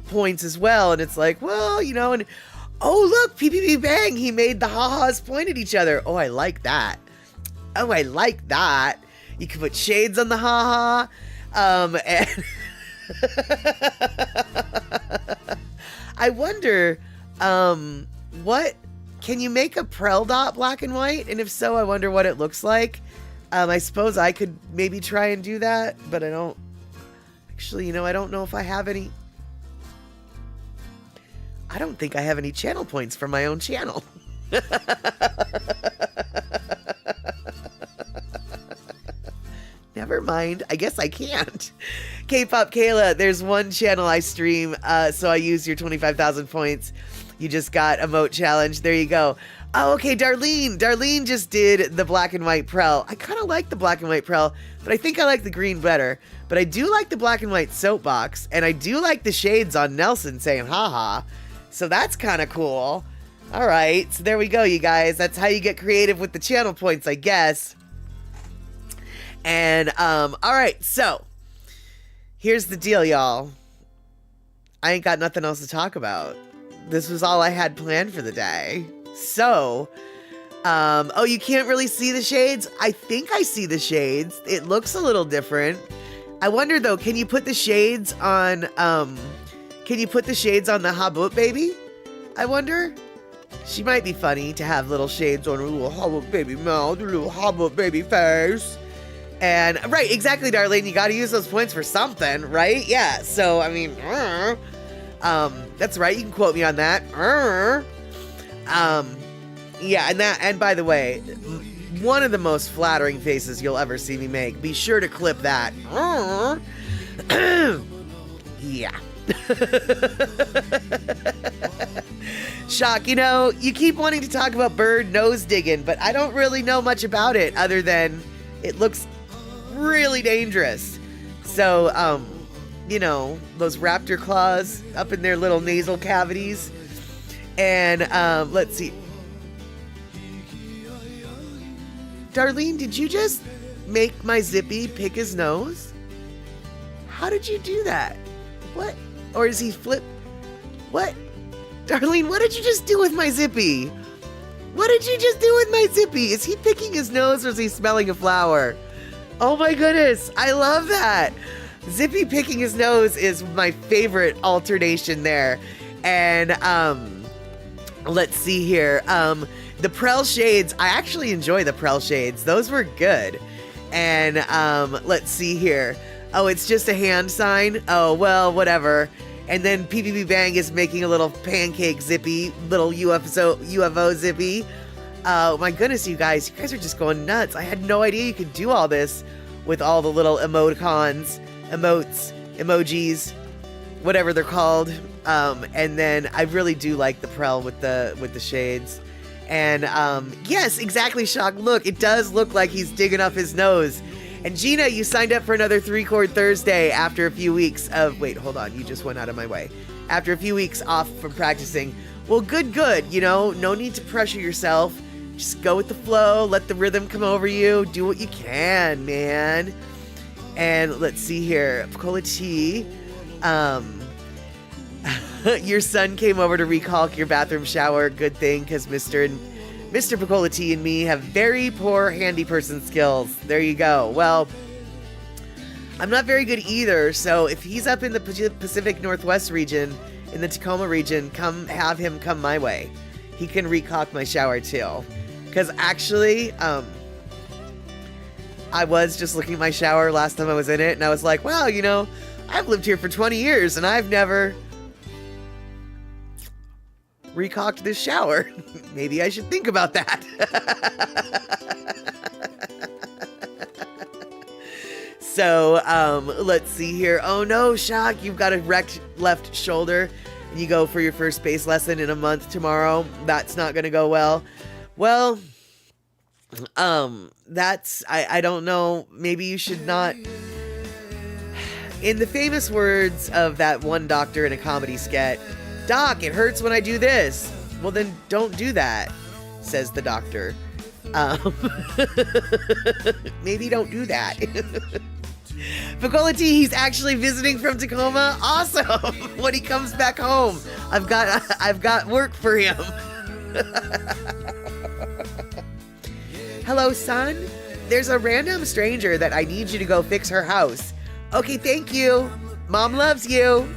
S1: points as well. And it's like, well, and oh, look, PPP Bang, he made the ha-has point at each other. Oh, I like that. Oh, I like that. You can put shades on the ha-ha. And I wonder, what can you make a Prel dot black and white? And if so, I wonder what it looks like. I suppose I could maybe try and do that, but I don't actually, I don't know if I have any. I don't think I have any channel points for my own channel. Never mind. I guess I can't. K-Pop Kayla, there's one channel I stream, so I use your 25,000 points. You just got emote challenge. There you go. Oh, okay, Darlene. Darlene just did the black and white Prel. I kind of like the black and white Prel, but I think I like the green better. But I do like the black and white soapbox, and I do like the shades on Nelson saying haha. So that's kind of cool. All right, so there we go, you guys. That's how you get creative with the channel points, I guess. And, all right, so here's the deal, y'all. I ain't got nothing else to talk about. This was all I had planned for the day. So, oh, you can't really see the shades? I think I see the shades. It looks a little different. I wonder, though, can you put the shades on, the Habut baby? I wonder. She might be funny to have little shades on her little Habut baby mouth, her little Habut baby face. And, right, exactly, Darlene, you gotta use those points for something, right? Yeah, so, I mean, that's right, you can quote me on that. Yeah, and by the way, one of the most flattering faces you'll ever see me make. Be sure to clip that. Yeah. Shock, you keep wanting to talk about bird nose digging, but I don't really know much about it other than it looks really dangerous. So, those raptor claws up in their little nasal cavities. And, let's see. Darlene, did you just make my Zippy pick his nose? How did you do that? What? Or is he flip? What? Darlene, what did you just do with my Zippy? What did you just do with my Zippy? Is he picking his nose or is he smelling a flower? Oh my goodness, I love that. Zippy picking his nose is my favorite alternation there. And, let's see here. The Prel shades, I actually enjoy the Prel shades. Those were good. And, let's see here. Oh, it's just a hand sign? Oh, well, whatever. And then PPP Bang is making a little pancake zippy, little UFO zippy. My goodness, you guys are just going nuts. I had no idea you could do all this with all the little emoticons, emotes, emojis, whatever they're called. And then I really do like the Prel with the shades. And yes, exactly, Shock. Look, it does look like he's digging up his nose. And Gina, you signed up for another 3-chord Thursday after a few weeks of... Wait, hold on. You just went out of my way. After a few weeks off from practicing. Well, good. You know, no need to pressure yourself. Just go with the flow. Let the rhythm come over you. Do what you can, man. And let's see here. Cola T. Your son came over to recalk your bathroom shower. Good thing, because Mr. Picola T and me have very poor handy person skills. There you go. Well, I'm not very good either, so if he's up in the Pacific Northwest region, in the Tacoma region, have him come my way. He can recaulk my shower too. Because actually, I was just looking at my shower last time I was in it, and I was like, wow, you know, I've lived here for 20 years, and I've never recaulked this shower. Maybe I should think about that. So, let's see here. Oh no, Shock, you've got a wrecked left shoulder and you go for your first bass lesson in a month tomorrow. That's not gonna go well. Well, I don't know. Maybe you should not. In the famous words of that one doctor in a comedy sketch, Doc, it hurts when I do this. Well, then don't do that, says the doctor. Maybe don't do that. Picola T, he's actually visiting from Tacoma. Awesome. When he comes back home, I've got work for him. Hello, son. There's a random stranger that I need you to go fix her house. Okay, thank you. Mom loves you.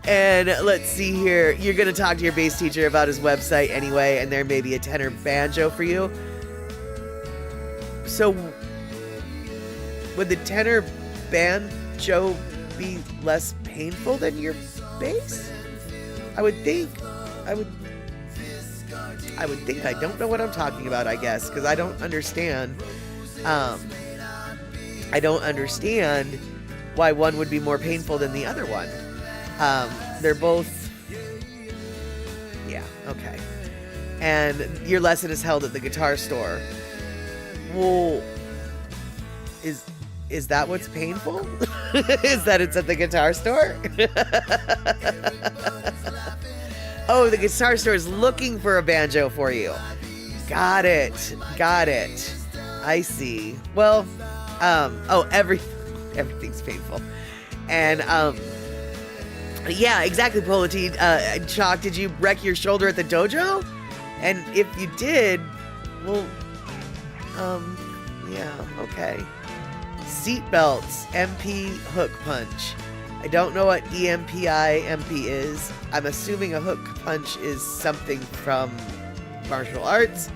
S1: And let's see here. You're going to talk to your bass teacher about his website anyway, and there may be a tenor banjo for you. So, would the tenor banjo be less painful than your bass? I would think. I don't know what I'm talking about, I guess, because I don't understand. I don't understand why one would be more painful than the other one. They're both... Yeah, okay. And your lesson is held at the guitar store. Well, is that what's painful? Is that it's at the guitar store? Oh, the guitar store is looking for a banjo for you. Got it. I see. Well, everything's painful. And, yeah, exactly, Polity. Chalk, did you wreck your shoulder at the dojo? And if you did, well, yeah, okay. Seatbelts, MP hook punch. I don't know what EMPI MP is. I'm assuming a hook punch is something from martial arts.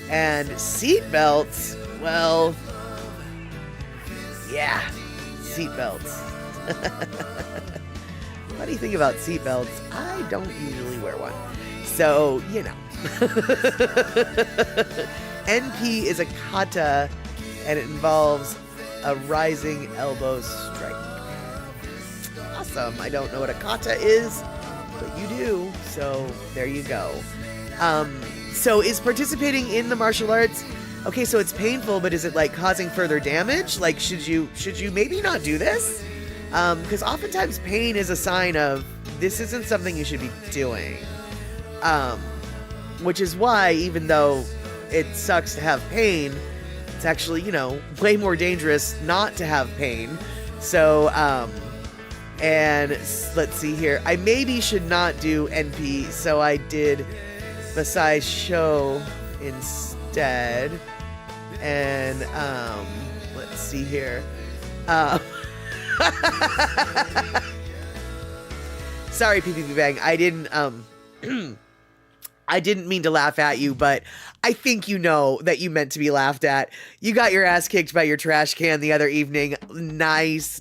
S1: And seatbelts, well, yeah, seatbelts. What do you think about seatbelts? I don't usually wear one. So, you know. NP is a kata, and it involves a rising elbow strike. Awesome. I don't know what a kata is, but you do. So, there you go. So is participating in the martial arts, okay, so it's painful, but is it like causing further damage? Like, should you maybe not do this? Because oftentimes pain is a sign of this isn't something you should be doing. Which is why, even though it sucks to have pain, it's actually, you know, way more dangerous not to have pain. So, and let's see here. I maybe should not do NP, so I did Masai show instead. And, let's see here. Sorry, PPP Bang. I didn't, I didn't mean to laugh at you, but I think you know that you meant to be laughed at. You got your ass kicked by your trash can the other evening. Nice.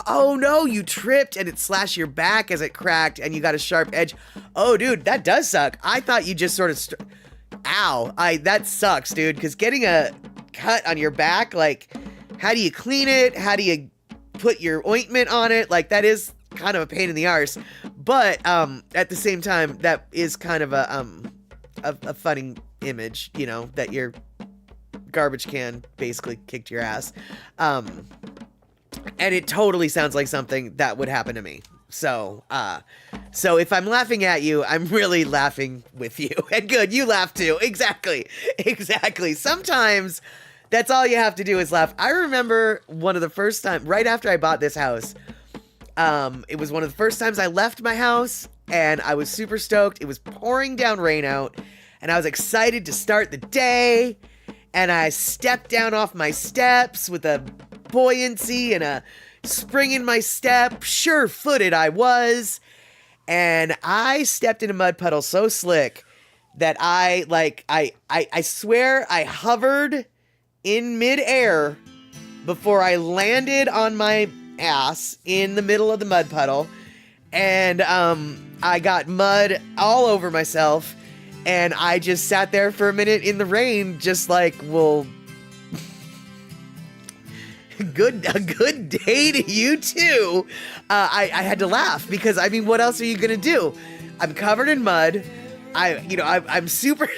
S1: Oh no, you tripped and it slashed your back as it cracked and you got a sharp edge. Oh dude, that does suck. I thought you just sort of ow. That sucks, dude, because getting a cut on your back, like, how do you clean it? How do you put your ointment on it? Like, that is kind of a pain in the arse. But at the same time, that is kind of a funny image, you know, that your garbage can basically kicked your ass. And it totally sounds like something that would happen to me. So if I'm laughing at you, I'm really laughing with you. And good, you laugh too. Exactly. Sometimes that's all you have to do is laugh. I remember one of the first time, right after I bought this house, it was one of the first times I left my house, and I was super stoked. It was pouring down rain out, and I was excited to start the day, and I stepped down off my steps with a buoyancy and a spring in my step. Sure-footed I was, and I stepped in a mud puddle so slick that I swear I hovered in midair before I landed on my ass in the middle of the mud puddle, and I got mud all over myself, and I just sat there for a minute in the rain, just like, well, a good day to you too. I had to laugh because, I mean, what else are you gonna do? I'm covered in mud. I'm super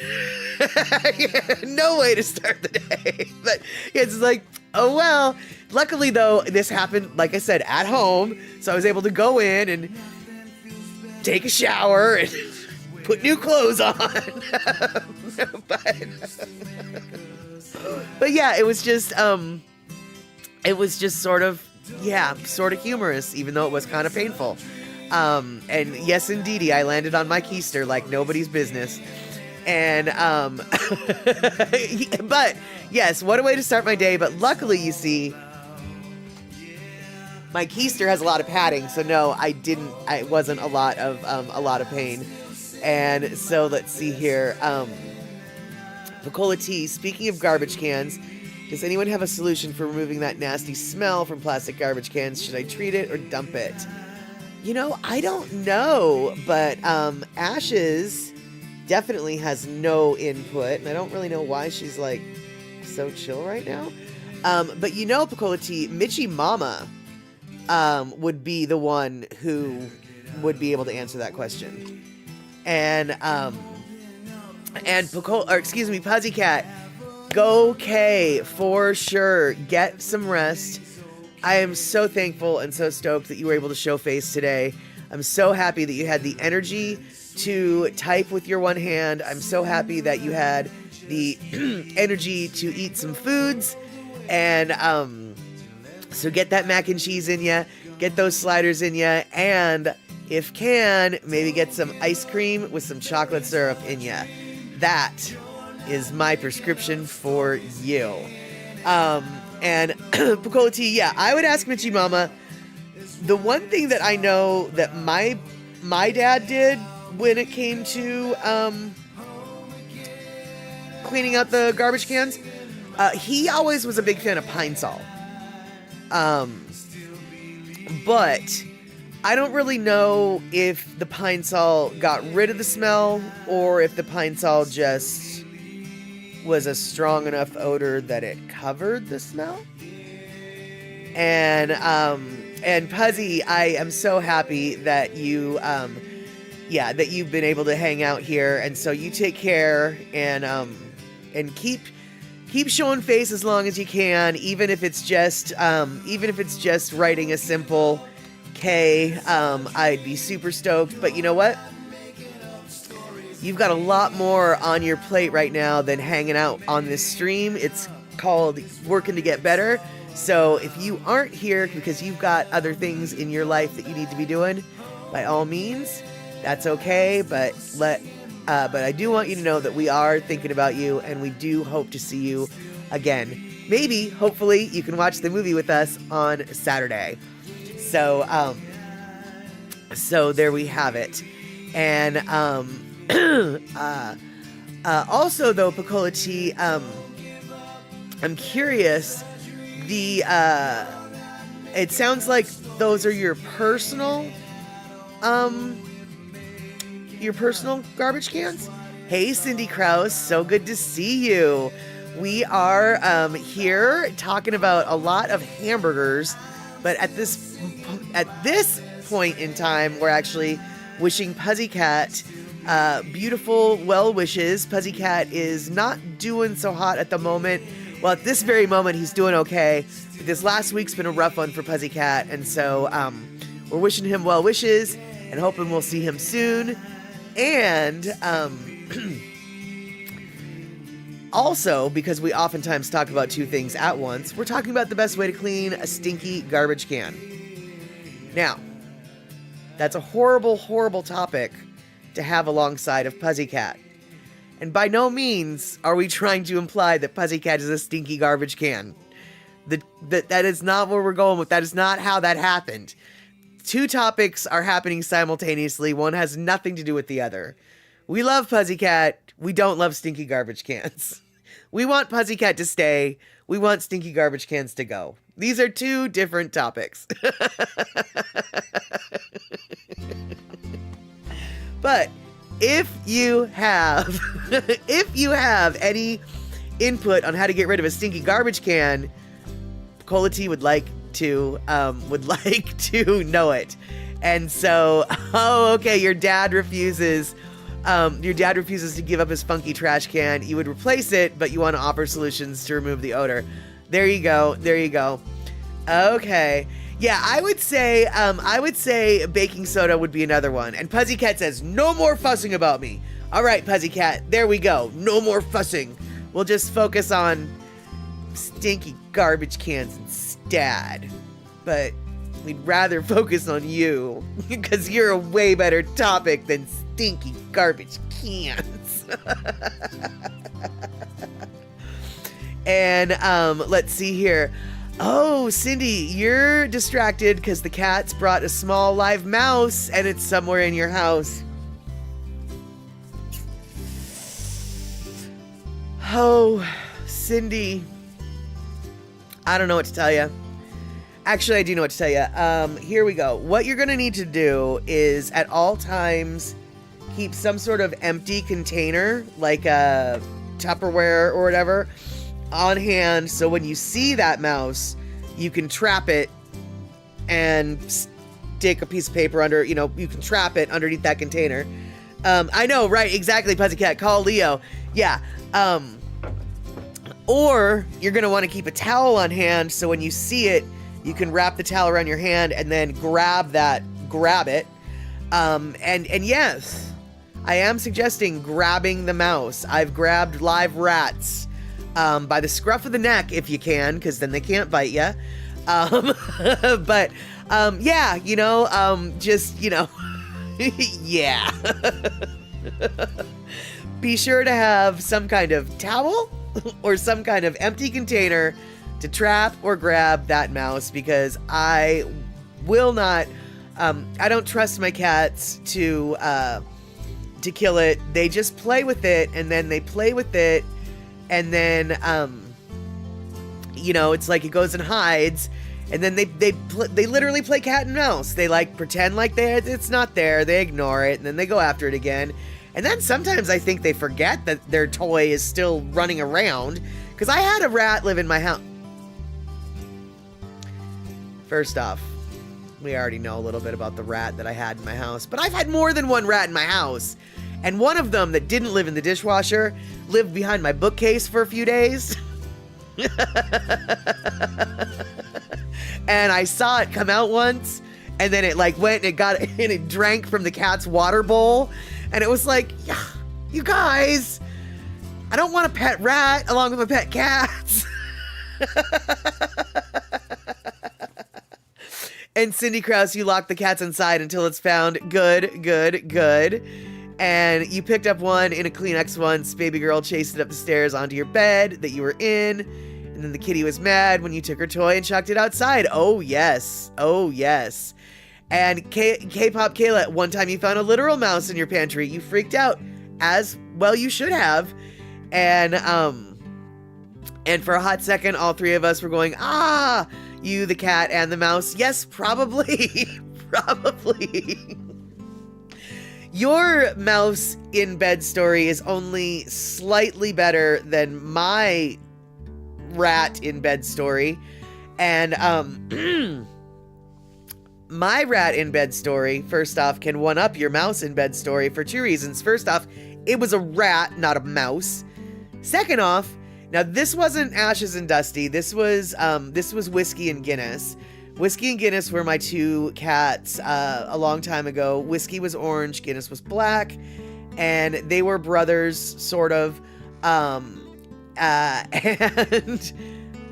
S1: no way to start the day, but it's like, oh well. Luckily though, this happened, like I said, at home, so I was able to go in and take a shower and put new clothes on. but yeah, it was just sort of humorous, even though it was kind of painful. And yes, indeedy, I landed on my keister like nobody's business. And, but yes, what a way to start my day. But luckily, you see, my keister has a lot of padding. So no, it wasn't a lot of pain. And so let's see here. Nicola T, speaking of garbage cans, does anyone have a solution for removing that nasty smell from plastic garbage cans? Should I treat it or dump it? You know, I don't know, but Ashes definitely has no input, and I don't really know why she's like so chill right now. But you know, Picola T, Mitchie Mama would be the one who would be able to answer that question. And Puzzy Cat, go K for sure. Get some rest. I am so thankful and so stoked that you were able to show face today. I'm so happy that you had the energy to type with your one hand. I'm so happy that you had the energy to eat some foods. And so get that mac and cheese in ya, get those sliders in ya, and if can, maybe get some ice cream with some chocolate syrup in ya. That is my prescription for you. And Picola T, yeah, I would ask Mitchie Mama. The one thing that I know that my dad did when it came to cleaning out the garbage cans, he always was a big fan of Pine Sol. But I don't really know if the Pine Sol got rid of the smell or if the Pine Sol just was a strong enough odor that it covered the smell. And Puzzy, I am so happy that you that you've been able to hang out here, and so you take care and keep showing face as long as you can, even if it's just writing a simple K. I'd be super stoked. But you know what? You've got a lot more on your plate right now than hanging out on this stream. It's called Working to Get Better. So if you aren't here because you've got other things in your life that you need to be doing, by all means, that's okay. But I do want you to know that we are thinking about you, and we do hope to see you again. Maybe, hopefully, you can watch the movie with us on Saturday. So there we have it. And Also, though, Picola T, I'm curious. It sounds like those are your personal garbage cans. Hey, Cindy Krause, so good to see you. We are here talking about a lot of hamburgers, but at this point in time, we're actually wishing Puzzycat beautiful well wishes. Puzzycat is not doing so hot at the moment. Well, at this very moment, he's doing okay. But this last week's been a rough one for Puzzycat, and so we're wishing him well wishes and hoping we'll see him soon. And also, because we oftentimes talk about two things at once, we're talking about the best way to clean a stinky garbage can. Now, that's a horrible, horrible topic to have alongside of Puzzycat. And by no means are we trying to imply that Puzzycat is a stinky garbage can. That is not where we're going with. That is not how that happened. Two topics are happening simultaneously. One has nothing to do with the other. We love Puzzycat. We don't love stinky garbage cans. We want Puzzycat to stay. We want stinky garbage cans to go. These are two different topics. But if you have any input on how to get rid of a stinky garbage can, Cola T would like to know it. And so, okay, your dad refuses to give up his funky trash can. You would replace it, but you want to offer solutions to remove the odor. There you go. Okay. Yeah, I would say baking soda would be another one. And Puzzycat says, no more fussing about me. All right, Puzzycat, there we go. No more fussing. We'll just focus on stinky garbage cans instead. But we'd rather focus on you because you're a way better topic than stinky garbage cans. And let's see here. Oh, Cindy, you're distracted because the cats brought a small live mouse and it's somewhere in your house. Oh, Cindy. I don't know what to tell you. Actually, I do know what to tell you. Here we go. What you're going to need to do is at all times keep some sort of empty container, like a Tupperware or whatever, on hand, so when you see that mouse, you can trap it and stick a piece of paper under, you can trap it underneath that container. I know, right, exactly, Puzzycat, call Leo. Yeah, or you're going to want to keep a towel on hand, so when you see it, you can wrap the towel around your hand and then grab it. And yes, I am suggesting grabbing the mouse. I've grabbed live rats by the scruff of the neck if you can, because then they can't bite you. But yeah, yeah. Be sure to have some kind of towel or some kind of empty container to trap or grab that mouse, because I will not. I don't trust my cats to kill it. They just play with it, and then they play with it. And then, it's like it goes and hides, and then they literally play cat and mouse. They pretend like it's not there. They ignore it, and then they go after it again. And then sometimes I think they forget that their toy is still running around. Because I had a rat live in my house. First off, we already know a little bit about the rat that I had in my house. But I've had more than one rat in my house. And one of them that didn't live in the dishwasher lived behind my bookcase for a few days. And I saw it come out once, and then it went and it drank from the cat's water bowl. And it was like, yeah, you guys, I don't want a pet rat along with my pet cats. And Cindy Krause, you locked the cats inside until it's found. Good. And you picked up one in a Kleenex once. Baby girl chased it up the stairs onto your bed that you were in. And then the kitty was mad when you took her toy and chucked it outside. Oh, yes. And K-Pop Kayla, one time you found a literal mouse in your pantry. You freaked out as well you should have. And for a hot second, all three of us were going, ah, you, the cat, and the mouse. Yes, probably. Probably. Your mouse in bed story is only slightly better than my rat in bed story. And my rat in bed story, first off, can one up your mouse in bed story for two reasons. First off, it was a rat, not a mouse. Second off, now this wasn't Ashes and Dusty. This was Whiskey and Guinness. Whiskey and Guinness were my two cats a long time ago. Whiskey was orange, Guinness was black, and they were brothers, sort of. And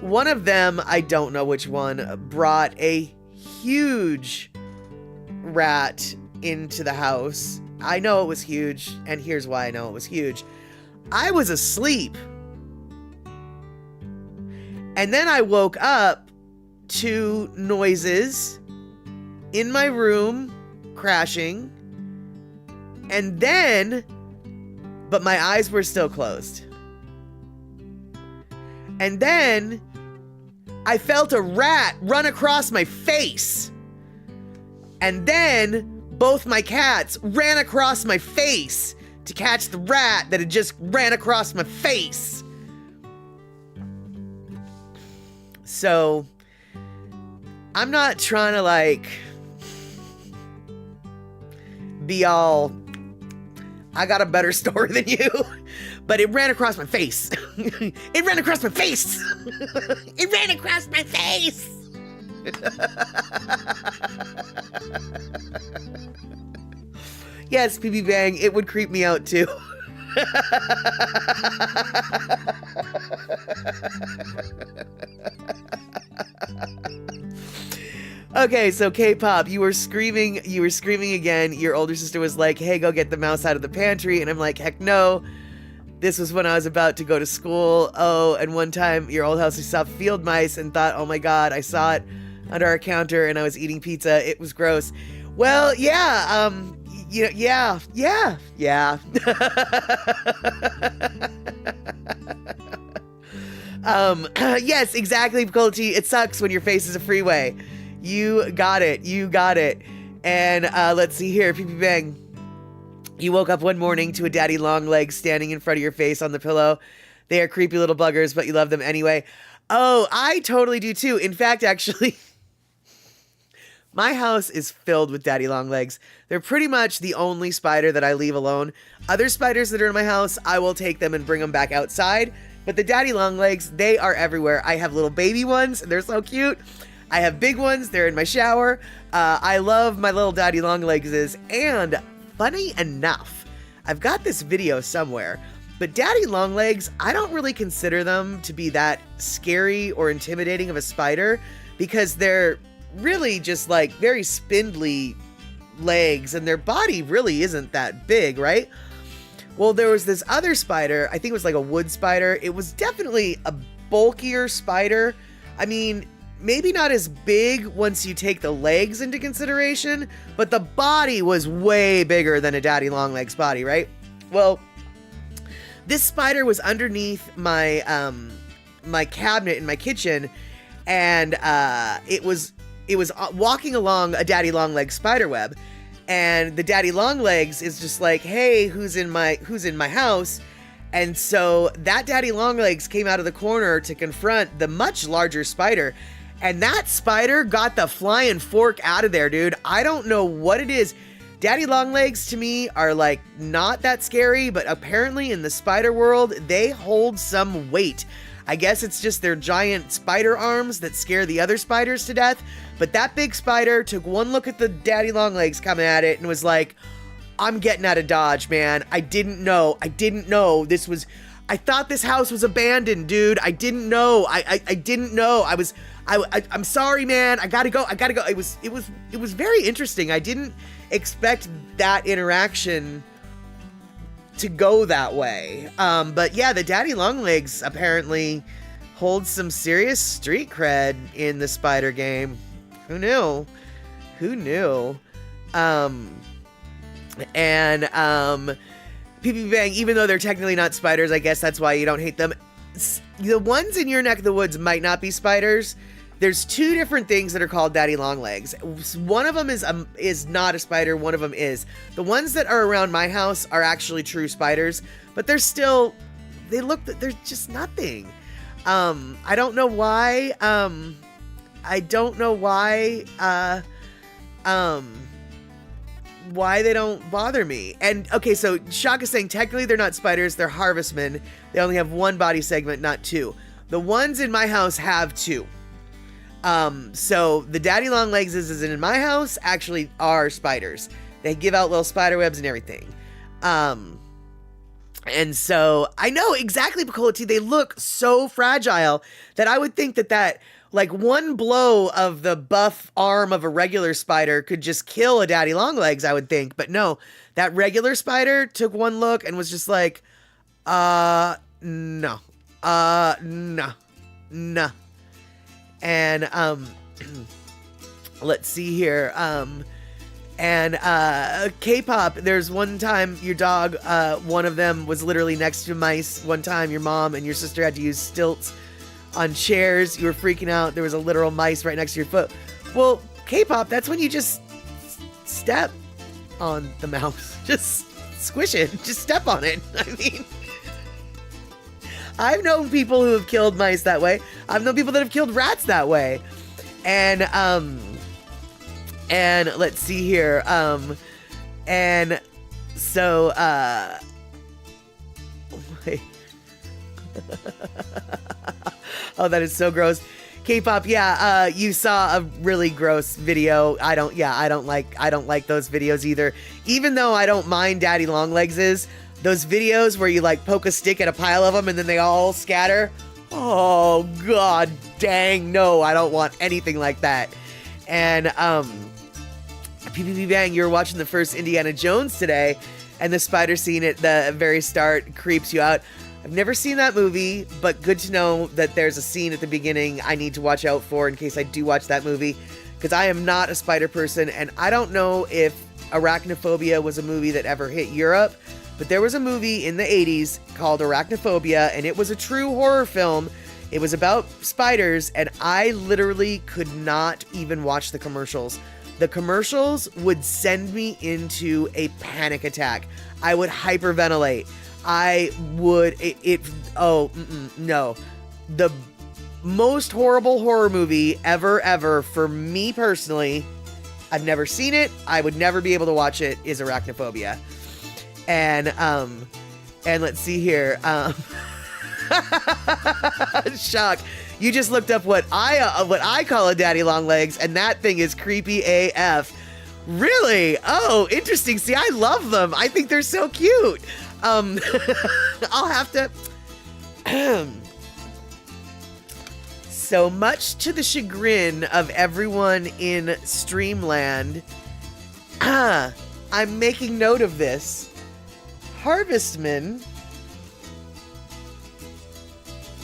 S1: one of them, I don't know which one, brought a huge rat into the house. I know it was huge, and here's why I know it was huge. I was asleep. And then I woke up to noises in my room crashing. And then, but my eyes were still closed. And then I felt a rat run across my face. And then both my cats ran across my face to catch the rat that had just ran across my face. So, I'm not trying to like be all, I got a better story than you, but it ran across my face. It ran across my face. It ran across my face. Yes, PB Bang, it would creep me out too. Okay, so K-pop, you were screaming again. Your older sister was like, hey, go get the mouse out of the pantry. And I'm like, heck no. This was when I was about to go to school. Oh, and one time your old house, we saw field mice and thought, oh my God, I saw it under our counter and I was eating pizza. It was gross. Well, yeah, yeah. Yes, exactly, Colty. It sucks when your face is a freeway. You got it. And let's see here, PB Bang. You woke up one morning to a daddy long leg standing in front of your face on the pillow. They are creepy little buggers, but you love them anyway. Oh, I totally do too. In fact, actually, my house is filled with daddy long legs. They're pretty much the only spider that I leave alone. Other spiders that are in my house, I will take them and bring them back outside. But the daddy long legs, they are everywhere. I have little baby ones, and they're so cute. I have big ones, they're in my shower. I love my little daddy long legs. And funny enough, I've got this video somewhere, but daddy long legs, I don't really consider them to be that scary or intimidating of a spider because they're really just like very spindly legs and their body really isn't that big, right? Well, there was this other spider, I think it was like a wood spider. It was definitely a bulkier spider. I mean, maybe not as big once you take the legs into consideration, but the body was way bigger than a daddy long legs body, right? Well, this spider was underneath my my cabinet in my kitchen, and it was walking along a daddy long legs spider web, and the daddy long legs is just like, hey, who's in my house? And so that daddy long legs came out of the corner to confront the much larger spider. And that spider got the flying fork out of there, dude. I don't know what it is. Daddy long legs to me are like not that scary, but apparently in the spider world, they hold some weight. I guess it's just their giant spider arms that scare the other spiders to death. But that big spider took one look at the daddy long legs coming at it and was like, I'm getting out of Dodge, man. I didn't know this was, I thought this house was abandoned, dude. I didn't know. I didn't know. I'm sorry, man. I gotta go. It was very interesting. I didn't expect that interaction to go that way. But yeah, the daddy long legs apparently holds some serious street cred in the spider game. Who knew? PB Bang, even though they're technically not spiders, I guess that's why you don't hate them. The ones in your neck of the woods might not be spiders. There's two different things that are called daddy long legs. One of them is not a spider. One of them is. The ones that are around my house are actually true spiders, but they're they're just nothing. I don't know why. Why they don't bother me. And okay, so Shock is saying technically they're not spiders, they're harvestmen. They only have one body segment, not two. The ones in my house have two. So the daddy long legs is in my house actually are spiders. They give out little spider webs and everything. And so I know exactly, Picolati, they look so fragile that I would think that like one blow of the buff arm of a regular spider could just kill a daddy long legs, I would think. But no, that regular spider took one look and was just like, no. And, let's see here. K-pop, there's one time your dog, one of them was literally next to mice. One time your mom and your sister had to use stilts on chairs. You were freaking out. There was a literal mice right next to your foot. Well, K-pop, that's when you just step on the mouse. Just squish it. Just step on it. I mean, I've known people who have killed mice that way. I've known people that have killed rats that way. And let's see here. And so, wait. Oh, that is so gross. K-pop, yeah, you saw a really gross video. I don't like those videos either. Even though I don't mind daddy long legs is, those videos where you like poke a stick at a pile of them and then they all scatter. Oh, god dang, no, I don't want anything like that. And, PPP Bang, you were watching the first Indiana Jones today, and the spider scene at the very start creeps you out. I've never seen that movie, but good to know that there's a scene at the beginning I need to watch out for in case I do watch that movie, because I am not a spider person, and I don't know if Arachnophobia was a movie that ever hit Europe, but there was a movie in the 80s called Arachnophobia, and it was a true horror film. It was about spiders, and I literally could not even watch the commercials. The commercials would send me into a panic attack. I would hyperventilate. No. The most horrible horror movie ever for me personally, I've never seen it, I would never be able to watch it, is Arachnophobia. And let's see here. Shock. You just looked up what I call a daddy long legs, and that thing is creepy AF. Really? Oh, interesting. See, I love them. I think they're so cute. I'll have to. So much to the chagrin of everyone in Streamland, I'm making note of this. Harvestman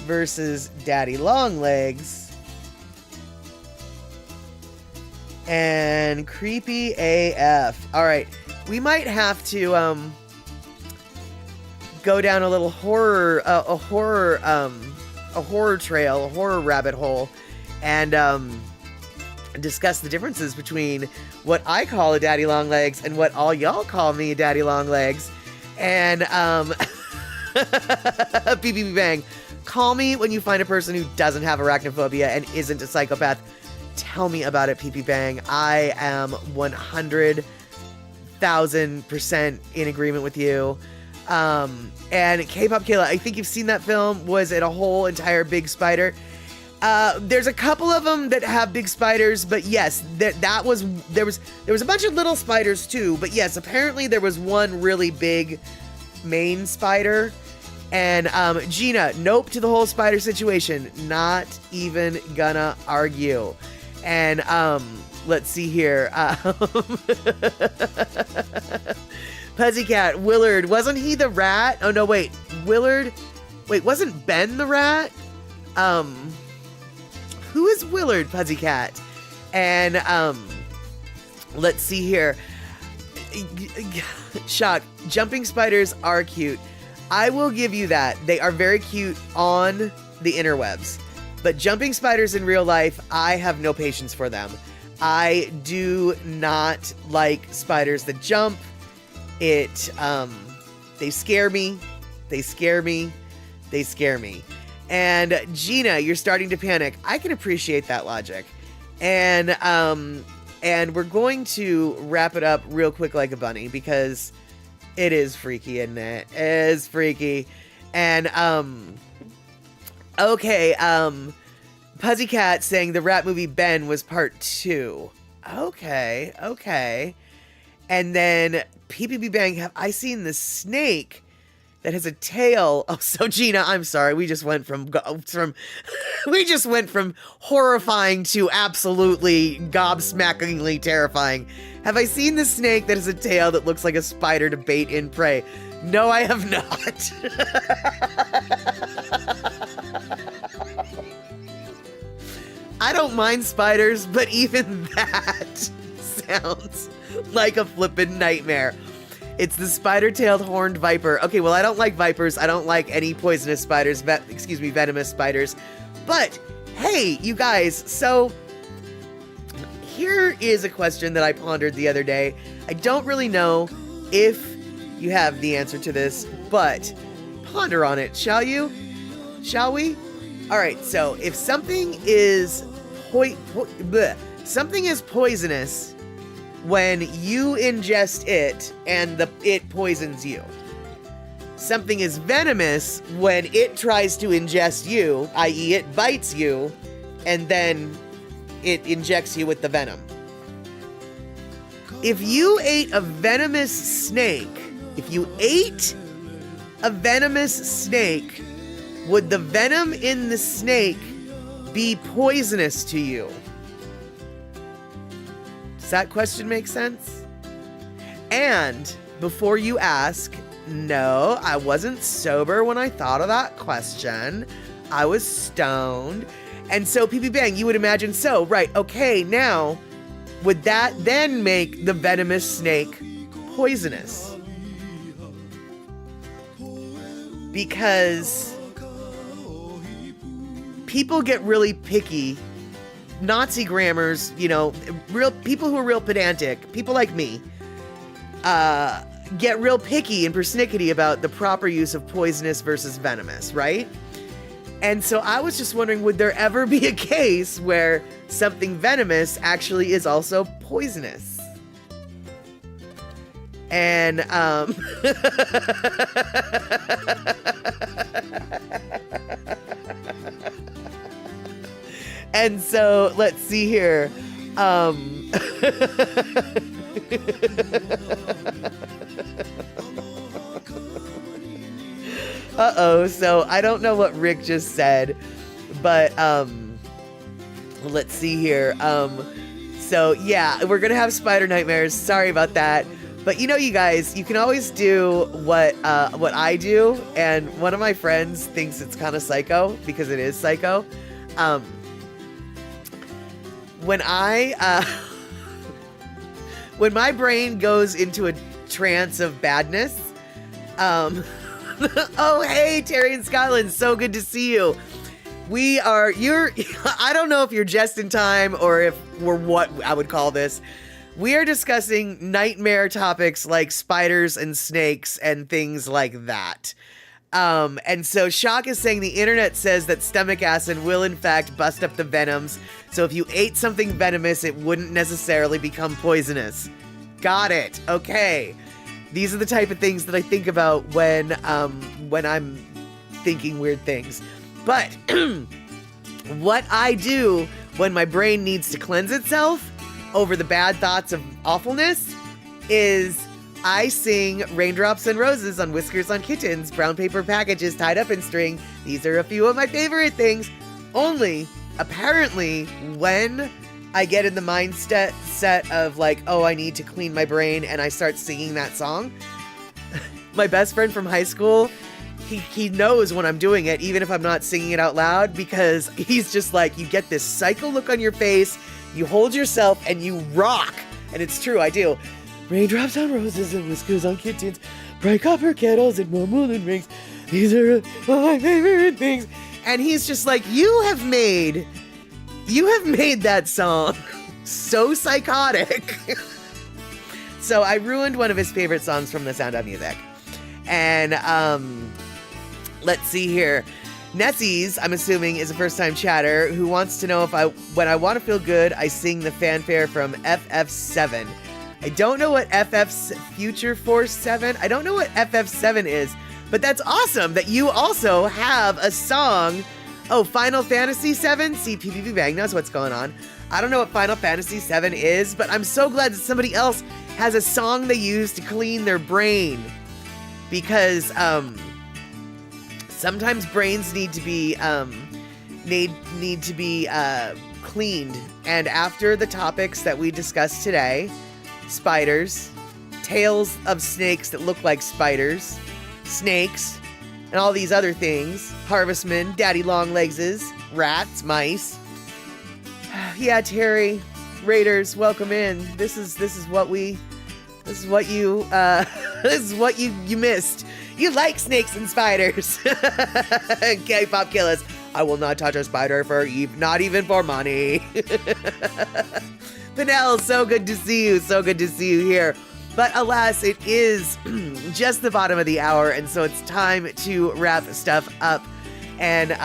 S1: versus daddy long legs and creepy AF. All right, we might have to go down a little horror trail, a horror rabbit hole, and discuss the differences between what I call a daddy long legs and what all y'all call me a daddy long legs. And BBB Bang, call me when you find a person who doesn't have arachnophobia and isn't a psychopath. Tell me about it, PP Bang. I am 100,000% in agreement with you. And K-Pop Kayla, I think you've seen that film. Was it a whole entire big spider? There's a couple of them that have big spiders, but yes, there was a bunch of little spiders too, but yes, apparently there was one really big main spider. And Gina, nope to the whole spider situation. Not even gonna argue. And let's see here. Pussycat, Willard, wasn't he the rat? Oh no, wait, Willard. Wait, wasn't Ben the rat? Who is Willard, Pussycat? And let's see here. Shock, jumping spiders are cute. I will give you that. They are very cute on the interwebs. But jumping spiders in real life, I have no patience for them. I do not like spiders that jump. They scare me. They scare me. They scare me. And Gina, you're starting to panic. I can appreciate that logic. And we're going to wrap it up real quick like a bunny because it is freaky, isn't it? It is freaky. And, okay, Puzzycat saying the rap movie Ben was part 2. Okay. And then PPB Bang, have I seen the snake that has a tail? Oh, so Gina, I'm sorry. We just went from horrifying to absolutely gobsmackingly terrifying. Have I seen the snake that has a tail that looks like a spider to bait in prey? No, I have not. I don't mind spiders, but even that sounds like a flippin' nightmare. It's the spider-tailed horned viper. Okay, well, I don't like vipers. I don't like any poisonous spiders, venomous spiders. But, hey, you guys, so here is a question that I pondered the other day. I don't really know if you have the answer to this, but ponder on it, shall you? Shall we? All right, so if something is something is poisonous when you ingest it and it poisons you. Something is venomous when it tries to ingest you, i.e. it bites you, and then it injects you with the venom. If you ate a venomous snake, would the venom in the snake be poisonous to you? Does that question make sense? And before you ask, no, I wasn't sober when I thought of that question. I was stoned. And so, PP Bang, you would imagine so, right, okay, now, would that then make the venomous snake poisonous? Because people get really picky. Nazi grammars, real people who are real pedantic, people like me, get real picky and persnickety about the proper use of poisonous versus venomous, right? And so I was just wondering, would there ever be a case where something venomous actually is also poisonous? And, and so let's see here. Uh-oh, so I don't know what Rick just said, but let's see here. So yeah, we're gonna have spider nightmares. Sorry about that. But you guys, you can always do what I do, and one of my friends thinks it's kind of psycho because it is psycho. When my brain goes into a trance of badness, oh hey Terry and Scotland, so good to see you. I don't know if you're just in time or if we're what I would call this. We are discussing nightmare topics like spiders and snakes and things like that. And so Shock is saying the internet says that stomach acid will in fact bust up the venoms. So if you ate something venomous, it wouldn't necessarily become poisonous. Got it. Okay. These are the type of things that I think about when I'm thinking weird things. But what I do when my brain needs to cleanse itself over the bad thoughts of awfulness is I sing Raindrops and Roses on Whiskers on Kittens, brown paper packages tied up in string. These are a few of my favorite things. Only, apparently, when I get in the mindset of like, oh, I need to clean my brain, and I start singing that song, my best friend from high school, he knows when I'm doing it, even if I'm not singing it out loud, because he's just like, you get this psycho look on your face, you hold yourself, and you rock. And it's true, I do. Raindrops on roses and whiskers on kittens, bright copper kettles and more moon rings. These are my favorite things. And he's just like, you have made that song so psychotic. So I ruined one of his favorite songs from The Sound of Music. And let's see here. Nessie's, I'm assuming, is a first-time chatter who wants to know if when I want to feel good, I sing the fanfare from FF7. I don't know what Future Force 7. I don't know what FF7 is, but that's awesome that you also have a song. Oh, Final Fantasy 7? See, PPP Bang knows what's going on. I don't know what Final Fantasy 7 is, but I'm so glad that somebody else has a song they use to clean their brain. Because, sometimes brains need to be, cleaned. And after the topics that we discussed today, spiders, tails of snakes that look like spiders, snakes, and all these other things, harvestmen, daddy long legses, rats, mice. Yeah, Terry, Raiders, welcome in. This is what you missed. You like snakes and spiders. K-pop killers. I will not touch a spider not even for money. Pinnell, so good to see you. So good to see you here. But alas, it is just the bottom of the hour, and so it's time to wrap stuff up. And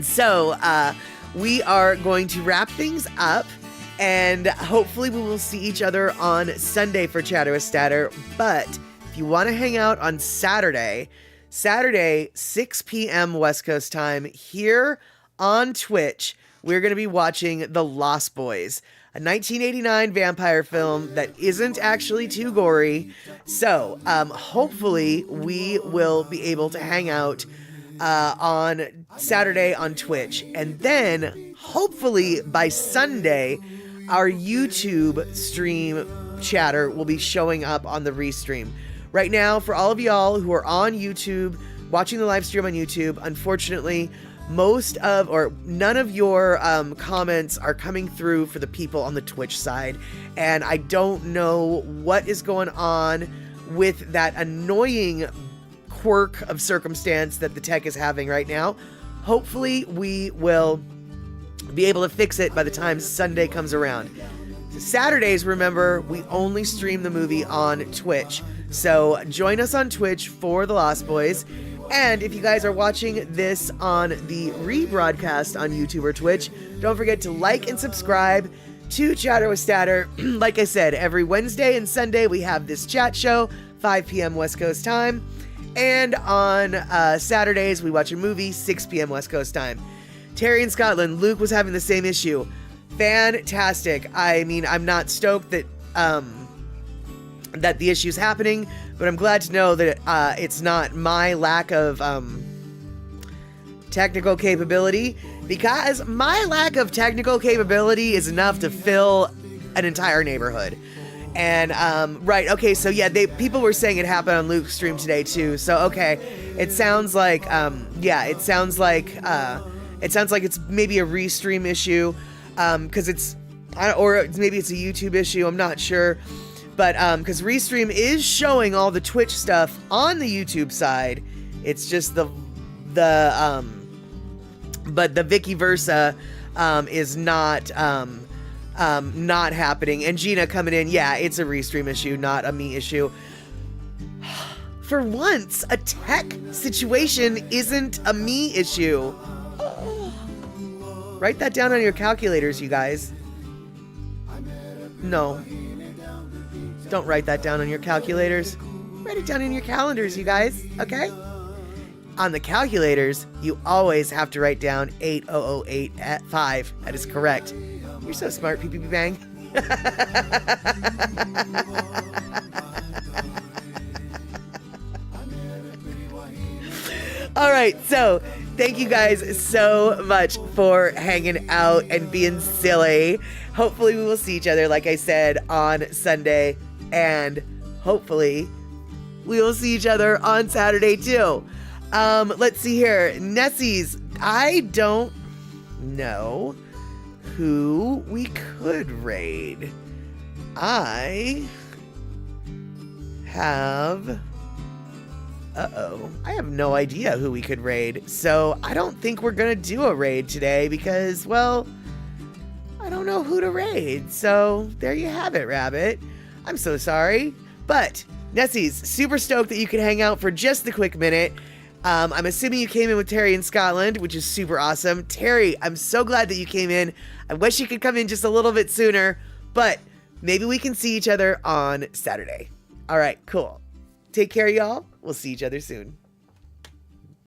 S1: so we are going to wrap things up, and hopefully we will see each other on Sunday for Chatter with Statter. But if you want to hang out on Saturday, 6 p.m. West Coast time, here on Twitch, we're going to be watching The Lost Boys, a 1989 vampire film that isn't actually too gory. So hopefully we will be able to hang out on Saturday on Twitch. And then hopefully by Sunday, our YouTube stream chatter will be showing up on the restream. Right now, for all of y'all who are on YouTube, watching the live stream on YouTube, unfortunately, none of your comments are coming through for the people on the Twitch side. And I don't know what is going on with that annoying quirk of circumstance that the tech is having right now. Hopefully we will be able to fix it by the time Sunday comes around. Saturdays, remember, we only stream the movie on Twitch. So join us on Twitch for The Lost Boys. And if you guys are watching this on the rebroadcast on YouTube or Twitch, don't forget to like and subscribe to Chatter with Statter. Like I said, every Wednesday and Sunday we have this chat show, 5 p.m. West Coast time. And on Saturdays we watch a movie, 6 p.m. West Coast time. Terry in Scotland, Luke was having the same issue. Fantastic. I mean, I'm not stoked that the issue's happening, but I'm glad to know that it's not my lack of technical capability, because my lack of technical capability is enough to fill an entire neighborhood. And right, okay, so yeah, people were saying it happened on Luke's stream today too. So okay, it sounds like it sounds like it's maybe a restream issue, because or maybe it's a YouTube issue. I'm not sure. But because Restream is showing all the Twitch stuff on the YouTube side, it's just but the Vicky Versa is not happening. And Gina coming in, yeah, it's a Restream issue, not a me issue. For once, a tech situation isn't a me issue. Write that down on your calculators, you guys. No. Don't write that down on your calculators. Write it down in your calendars, you guys, okay? On the calculators, you always have to write down 8008 at 5. That is correct. You're so smart, PPP Bang. All right, so thank you guys so much for hanging out and being silly. Hopefully we will see each other, like I said, on Sunday. And hopefully we will see each other on Saturday too. Let's see here. Nessie's, I don't know who we could raid. I have... I have no idea who we could raid. So I don't think we're going to do a raid today because, well, I don't know who to raid. So there you have it, Rabbit. I'm so sorry. But Nessie's super stoked that you could hang out for just the quick minute. I'm assuming you came in with Terry in Scotland, which is super awesome. Terry, I'm so glad that you came in. I wish you could come in just a little bit sooner, but maybe we can see each other on Saturday. All right, cool. Take care, y'all. We'll see each other soon.